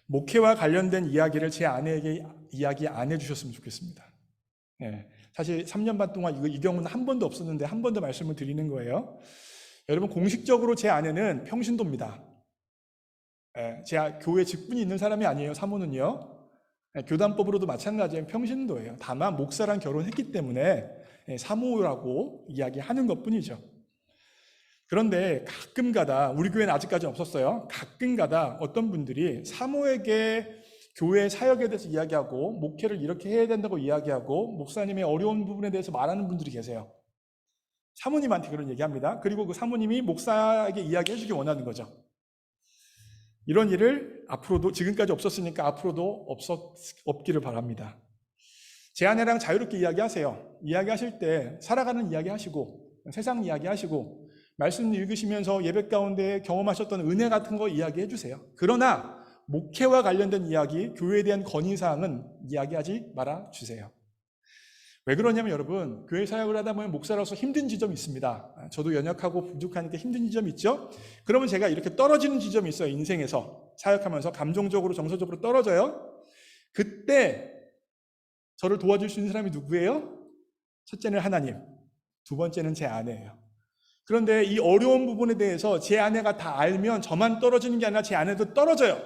A: 목회와 관련된 이야기를 제 아내에게 이야기 안 해주셨으면 좋겠습니다. 네, 사실 3년 반 동안 이 경우는 한 번도 없었는데 한 번 더 말씀을 드리는 거예요. 여러분 공식적으로 제 아내는 평신도입니다. 제 교회 직분이 있는 사람이 아니에요. 사모는요. 교단법으로도 마찬가지예요. 평신도예요. 다만 목사랑 결혼했기 때문에 사모라고 이야기하는 것뿐이죠. 그런데 가끔가다 우리 교회는 아직까지는 없었어요. 가끔가다 어떤 분들이 사모에게 교회 사역에 대해서 이야기하고 목회를 이렇게 해야 된다고 이야기하고 목사님의 어려운 부분에 대해서 말하는 분들이 계세요. 사모님한테 그런 얘기합니다. 그리고 그 사모님이 목사에게 이야기해 주기 원하는 거죠. 이런 일을 앞으로도 지금까지 없었으니까 앞으로도 없기를 바랍니다. 제 아내랑 자유롭게 이야기하세요. 이야기하실 때 살아가는 이야기 하시고 세상 이야기 하시고 말씀 읽으시면서 예배 가운데 경험하셨던 은혜 같은 거 이야기해 주세요. 그러나 목회와 관련된 이야기, 교회에 대한 건의사항은 이야기하지 말아 주세요. 왜 그러냐면 여러분 교회 사역을 하다 보면 목사로서 힘든 지점이 있습니다. 저도 연약하고 부족하니까 힘든 지점이 있죠. 그러면 제가 이렇게 떨어지는 지점이 있어요. 인생에서 사역하면서 감정적으로 정서적으로 떨어져요. 그때 저를 도와줄 수 있는 사람이 누구예요? 첫째는 하나님, 두 번째는 제 아내예요. 그런데 이 어려운 부분에 대해서 제 아내가 다 알면 저만 떨어지는 게 아니라 제 아내도 떨어져요.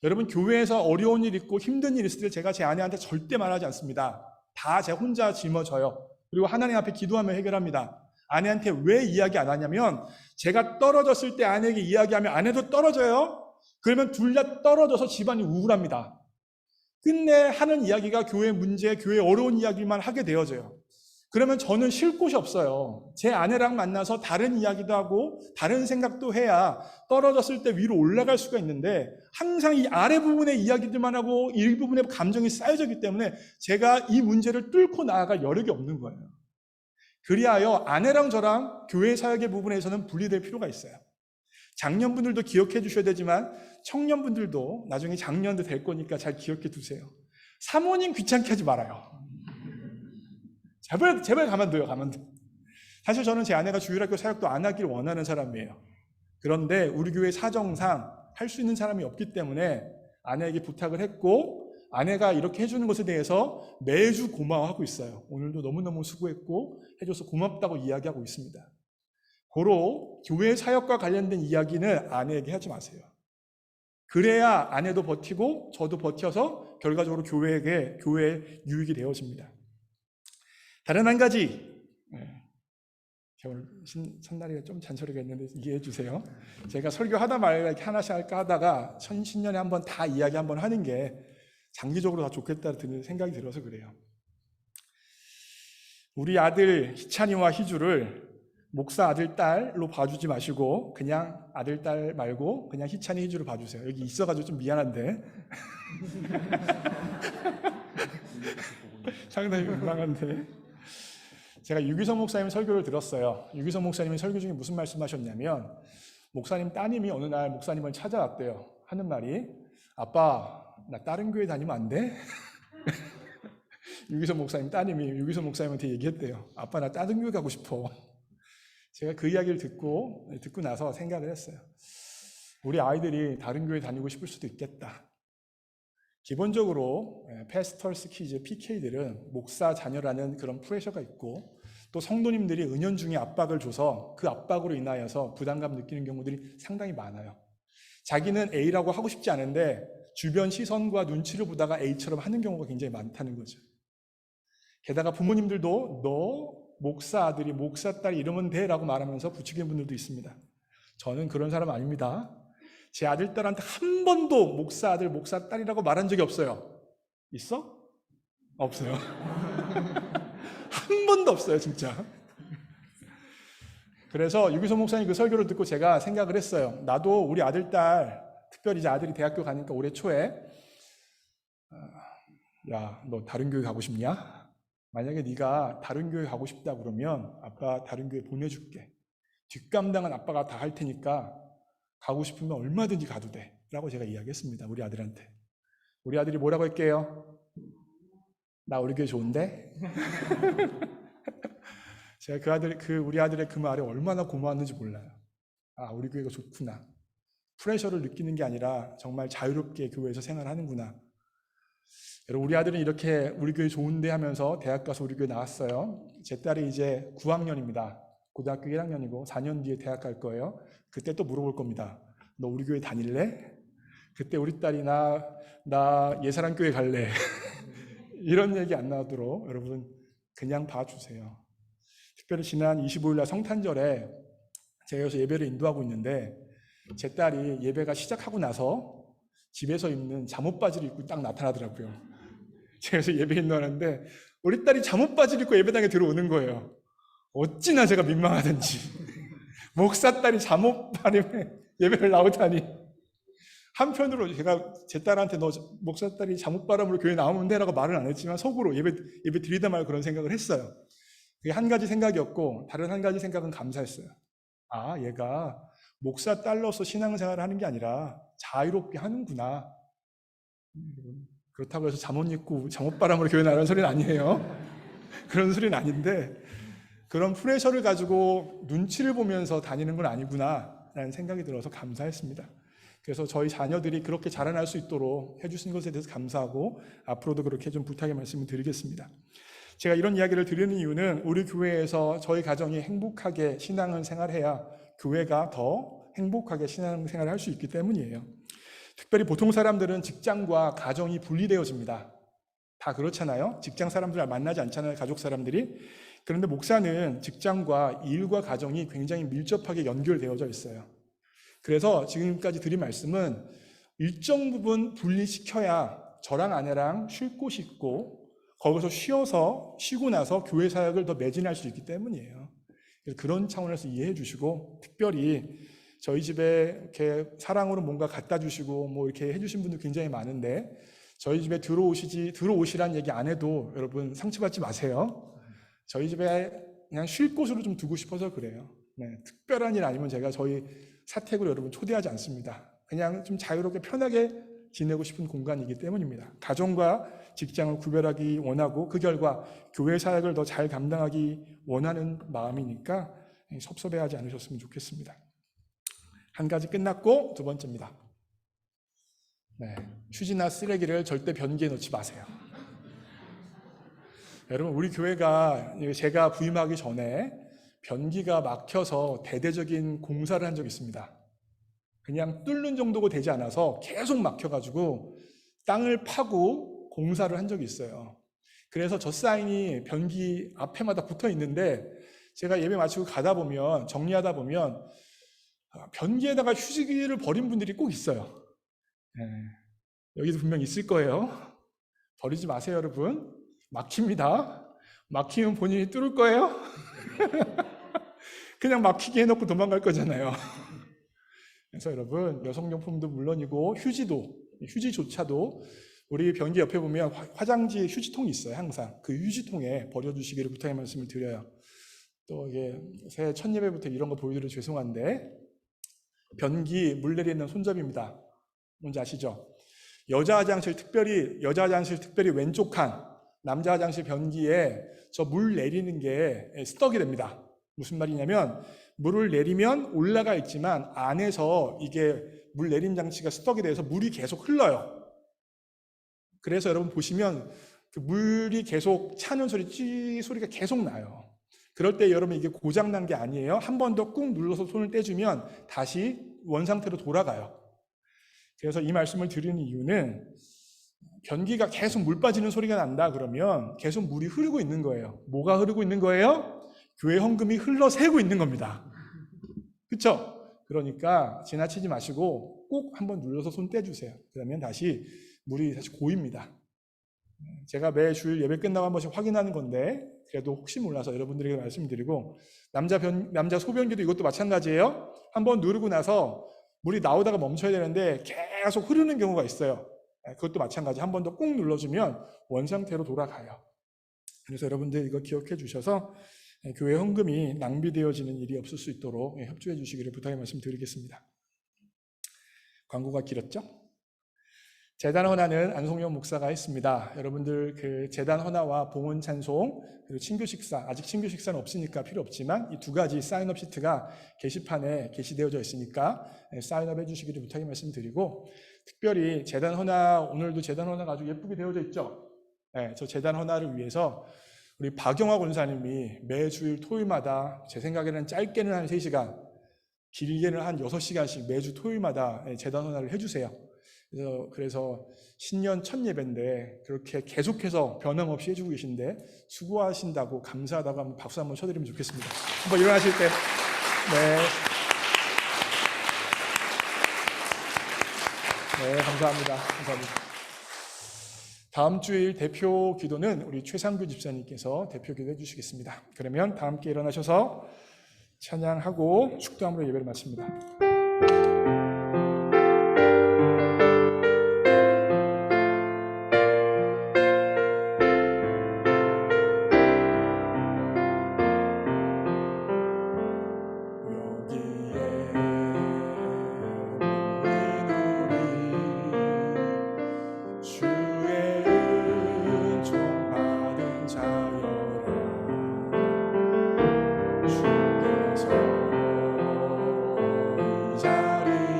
A: 여러분 교회에서 어려운 일 있고 힘든 일 있을 때 제가 제 아내한테 절대 말하지 않습니다. 다 제가 혼자 짊어져요. 그리고 하나님 앞에 기도하며 해결합니다. 아내한테 왜 이야기 안 하냐면 제가 떨어졌을 때 아내에게 이야기하면 아내도 떨어져요. 그러면 둘 다 떨어져서 집안이 우울합니다. 끝내 하는 이야기가 교회 문제, 교회 어려운 이야기만 하게 되어져요. 그러면 저는 쉴 곳이 없어요. 제 아내랑 만나서 다른 이야기도 하고 다른 생각도 해야 떨어졌을 때 위로 올라갈 수가 있는데 항상 이 아래 부분의 이야기들만 하고 일부분의 감정이 쌓여져 있기 때문에 제가 이 문제를 뚫고 나아갈 여력이 없는 거예요. 그리하여 아내랑 저랑 교회 사역의 부분에서는 분리될 필요가 있어요. 장년분들도 기억해 주셔야 되지만 청년분들도 나중에 장년도 될 거니까 잘 기억해 두세요. 사모님 귀찮게 하지 말아요. 제발 가만둬요. 사실 저는 제 아내가 주일학교 사역도 안 하길 원하는 사람이에요. 그런데 우리 교회 사정상 할 수 있는 사람이 없기 때문에 아내에게 부탁을 했고 아내가 이렇게 해주는 것에 대해서 매주 고마워하고 있어요. 오늘도 너무너무 수고했고 해줘서 고맙다고 이야기하고 있습니다. 고로 교회 사역과 관련된 이야기는 아내에게 하지 마세요. 그래야 아내도 버티고 저도 버텨서 결과적으로 교회에 유익이 되어집니다. 다른 한 가지, 제가 오늘 첫날이가 좀 잔소리가 있는데 이해해 주세요. 제가 설교하다 말고 이렇게 하나씩 할까 하다가 신년에 한번 다 이야기 한번 하는 게 장기적으로 다 좋겠다는 생각이 들어서 그래요. 우리 아들 희찬이와 희주를 목사 아들, 딸로 봐주지 마시고 그냥 아들, 딸 말고 그냥 희찬이, 희주를 봐주세요. 여기 있어가지고 좀 미안한데 상당히 민망한데 제가 유기성 목사님 설교를 들었어요. 유기성 목사님이 설교 중에 무슨 말씀하셨냐면 목사님 따님이 어느 날 목사님을 찾아왔대요. 하는 말이 아빠 나 다른 교회 다니면 안 돼? 유기성 목사님 따님이 유기성 목사님한테 얘기했대요. 아빠 나 다른 교회 가고 싶어. 제가 그 이야기를 듣고 나서 생각을 했어요. 우리 아이들이 다른 교회 다니고 싶을 수도 있겠다. 기본적으로 패스터스 키즈, PK들은 목사 자녀라는 그런 프레셔가 있고 또 성도님들이 은연중에 압박을 줘서 그 압박으로 인하여서 부담감 느끼는 경우들이 상당히 많아요. 자기는 A라고 하고 싶지 않은데 주변 시선과 눈치를 보다가 A처럼 하는 경우가 굉장히 많다는 거죠. 게다가 부모님들도 너 목사 아들이 목사 딸이 이러면 돼 라고 말하면서 부추기는 분들도 있습니다. 저는 그런 사람 아닙니다. 제 아들 딸한테 한 번도 목사 아들 목사 딸이라고 말한 적이 없어요. 있어? 없어요. 한 번도 없어요 진짜. 그래서 유기성 목사님 그 설교를 듣고 제가 생각을 했어요. 나도 우리 아들 딸 특별히 이제 아들이 대학교 가니까 올해 초에 야 너 다른 교회 가고 싶냐? 만약에 네가 다른 교회 가고 싶다 그러면 아빠 다른 교회 보내줄게. 뒷감당은 아빠가 다 할 테니까 가고 싶으면 얼마든지 가도 돼 라고 제가 이야기했습니다. 우리 아들한테. 우리 아들이 뭐라고 할게요? 나 우리 교회 좋은데? 제가 우리 아들의 그 말에 얼마나 고마웠는지 몰라요. 아 우리 교회가 좋구나. 프레셔를 느끼는 게 아니라 정말 자유롭게 교회에서 생활하는구나. 여러분 우리 아들은 이렇게 우리 교회 좋은데 하면서 대학 가서 우리 교회 나왔어요. 제 딸이 이제 9학년입니다. 고등학교 1학년이고 4년 뒤에 대학 갈 거예요. 그때 또 물어볼 겁니다. 너 우리 교회 다닐래? 그때 우리 딸이 나 예사랑 교회 갈래. 이런 얘기 안 나오도록 여러분 그냥 봐주세요. 특별히 지난 25일 날 성탄절에 제가 여기서 예배를 인도하고 있는데 제 딸이 예배가 시작하고 나서 집에서 입는 잠옷바지를 입고 딱 나타나더라고요. 제가 여기서 예배 인도하는데 우리 딸이 잠옷바지를 입고 예배당에 들어오는 거예요. 어찌나 제가 민망하든지 목사 딸이 잠옷바람에 예배를 나오다니. 한편으로 제가 제 딸한테 너 목사 딸이 잠옷바람으로 교회 나오면 돼라고 말은 안 했지만 속으로 예배 드리다 말고 그런 생각을 했어요. 그게 한 가지 생각이었고 다른 한 가지 생각은 감사했어요. 아 얘가 목사 딸로서 신앙생활을 하는 게 아니라 자유롭게 하는구나. 그렇다고 해서 잠옷 입고 잠옷바람으로 교회 나가는 소리는 아니에요. 그런 소리는 아닌데 그런 프레셔를 가지고 눈치를 보면서 다니는 건 아니구나 라는 생각이 들어서 감사했습니다. 그래서 저희 자녀들이 그렇게 자라날 수 있도록 해주신 것에 대해서 감사하고 앞으로도 그렇게 좀 부탁의 말씀을 드리겠습니다. 제가 이런 이야기를 드리는 이유는 우리 교회에서 저희 가정이 행복하게 신앙을 생활해야 교회가 더 행복하게 신앙생활을 할 수 있기 때문이에요. 특별히 보통 사람들은 직장과 가정이 분리되어집니다. 다 그렇잖아요. 직장 사람들 만나지 않잖아요. 가족 사람들이. 그런데 목사는 직장과 일과 가정이 굉장히 밀접하게 연결되어져 있어요. 그래서 지금까지 드린 말씀은 일정 부분 분리시켜야 저랑 아내랑 쉴 곳이 있고 거기서 쉬고 나서 교회 사역을 더 매진할 수 있기 때문이에요. 그래서 그런 차원에서 이해해 주시고, 특별히 저희 집에 이렇게 사랑으로 뭔가 갖다 주시고 뭐 이렇게 해주신 분들 굉장히 많은데, 저희 집에 들어오시란 얘기 안 해도 여러분 상처받지 마세요. 저희 집에 그냥 쉴 곳으로 좀 두고 싶어서 그래요. 네, 특별한 일 아니면 제가 저희 사택으로 여러분 초대하지 않습니다. 그냥 좀 자유롭게 편하게 지내고 싶은 공간이기 때문입니다. 가정과 직장을 구별하기 원하고 그 결과 교회 사역을 더 잘 감당하기 원하는 마음이니까 섭섭해하지 않으셨으면 좋겠습니다. 한 가지 끝났고 두 번째입니다. 네, 휴지나 쓰레기를 절대 변기에 넣지 마세요. 여러분, 우리 교회가 제가 부임하기 전에 변기가 막혀서 대대적인 공사를 한 적이 있습니다. 그냥 뚫는 정도가 되지 않아서 계속 막혀가지고 땅을 파고 공사를 한 적이 있어요. 그래서 저 사인이 변기 앞에마다 붙어 있는데, 제가 예배 마치고 가다 보면, 정리하다 보면 변기에다가 휴지를 버린 분들이 꼭 있어요. 네, 여기도 분명 있을 거예요. 버리지 마세요, 여러분. 막힙니다. 막히면 본인이 뚫을 거예요. 그냥 막히게 해놓고 도망갈 거잖아요. 그래서 여러분, 여성용품도 물론이고 휴지조차도 우리 변기 옆에 보면 화장지 휴지통이 있어요. 항상 그 휴지통에 버려주시기를 부탁의 말씀을 드려요. 또 이게 새해 첫 예배부터 이런 거 보여드려 죄송한데, 변기 물 내리는 손잡이입니다. 뭔지 아시죠? 여자 화장실 특별히 왼쪽 칸, 남자 화장실 변기에 저 물 내리는 게 스떡이 됩니다. 무슨 말이냐면, 물을 내리면 올라가 있지만 안에서 이게 물 내림 장치가 스떡이 돼서 물이 계속 흘러요. 그래서 여러분 보시면 그 물이 계속 차는 소리가 계속 나요. 그럴 때 여러분 이게 고장난 게 아니에요. 한 번 더 꾹 눌러서 손을 떼주면 다시 원상태로 돌아가요. 그래서 이 말씀을 드리는 이유는, 변기가 계속 물 빠지는 소리가 난다 그러면 계속 물이 흐르고 있는 거예요. 뭐가 흐르고 있는 거예요? 교회 헌금이 흘러새고 있는 겁니다. 그렇죠? 그러니까 지나치지 마시고 꼭 한번 눌러서 손 떼주세요. 그러면 물이 다시 고입니다. 제가 매 주일 예배 끝나고 한 번씩 확인하는 건데, 그래도 혹시 몰라서 여러분들에게 말씀드리고, 남자 소변기도 이것도 마찬가지예요. 한번 누르고 나서 물이 나오다가 멈춰야 되는데 계속 흐르는 경우가 있어요. 그것도 마찬가지. 한 번 더 꾹 눌러주면 원상태로 돌아가요. 그래서 여러분들 이거 기억해 주셔서 교회 헌금이 낭비되어지는 일이 없을 수 있도록 협조해 주시기를 부탁의 말씀 드리겠습니다. 광고가 길었죠? 제단 헌화는 안송영 목사가 했습니다. 여러분들 그 제단 헌화와 봉헌 찬송, 그리고 친교 식사, 아직 친교 식사는 없으니까 필요 없지만 이 두 가지 사인업 시트가 게시판에 게시되어져 있으니까 사인업 해주시기를 부탁의 말씀 드리고, 특별히 제단 헌화, 오늘도 제단 헌화가 아주 예쁘게 되어져 있죠? 네, 저 제단 헌화를 위해서 우리 박영화 권사님이 매주일 토요일마다, 제 생각에는 짧게는 한 3시간, 길게는 한 6시간씩 매주 토요일마다 제단 헌화를 해주세요. 그래서 신년 첫 예배인데 그렇게 계속해서 변함없이 해주고 계신데 수고하신다고, 감사하다고 한번 박수 한번 쳐드리면 좋겠습니다. 한번 일어나실 때. 네. 네, 감사합니다. 감사합니다. 다음 주일 대표 기도는 우리 최상규 집사님께서 대표 기도 해주시겠습니다. 그러면 다 함께 일어나셔서 찬양하고 축도함으로 예배를 마칩니다. 자리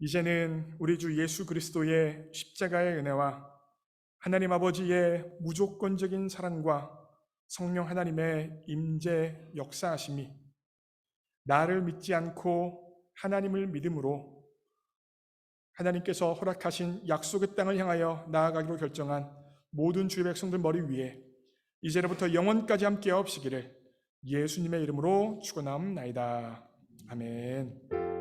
A: 이제는 우리 주 예수 그리스도의 십자가의 은혜와 하나님 아버지의 무조건적인 사랑과 성령 하나님의 임재 역사하심이 나를 믿지 않고 하나님을 믿음으로 하나님께서 허락하신 약속의 땅을 향하여 나아가기로 결정한 모든 주의 백성들 머리 위에 이제로부터 영원까지 함께 하옵시기를 예수님의 이름으로 축원하옵나이다. 아멘.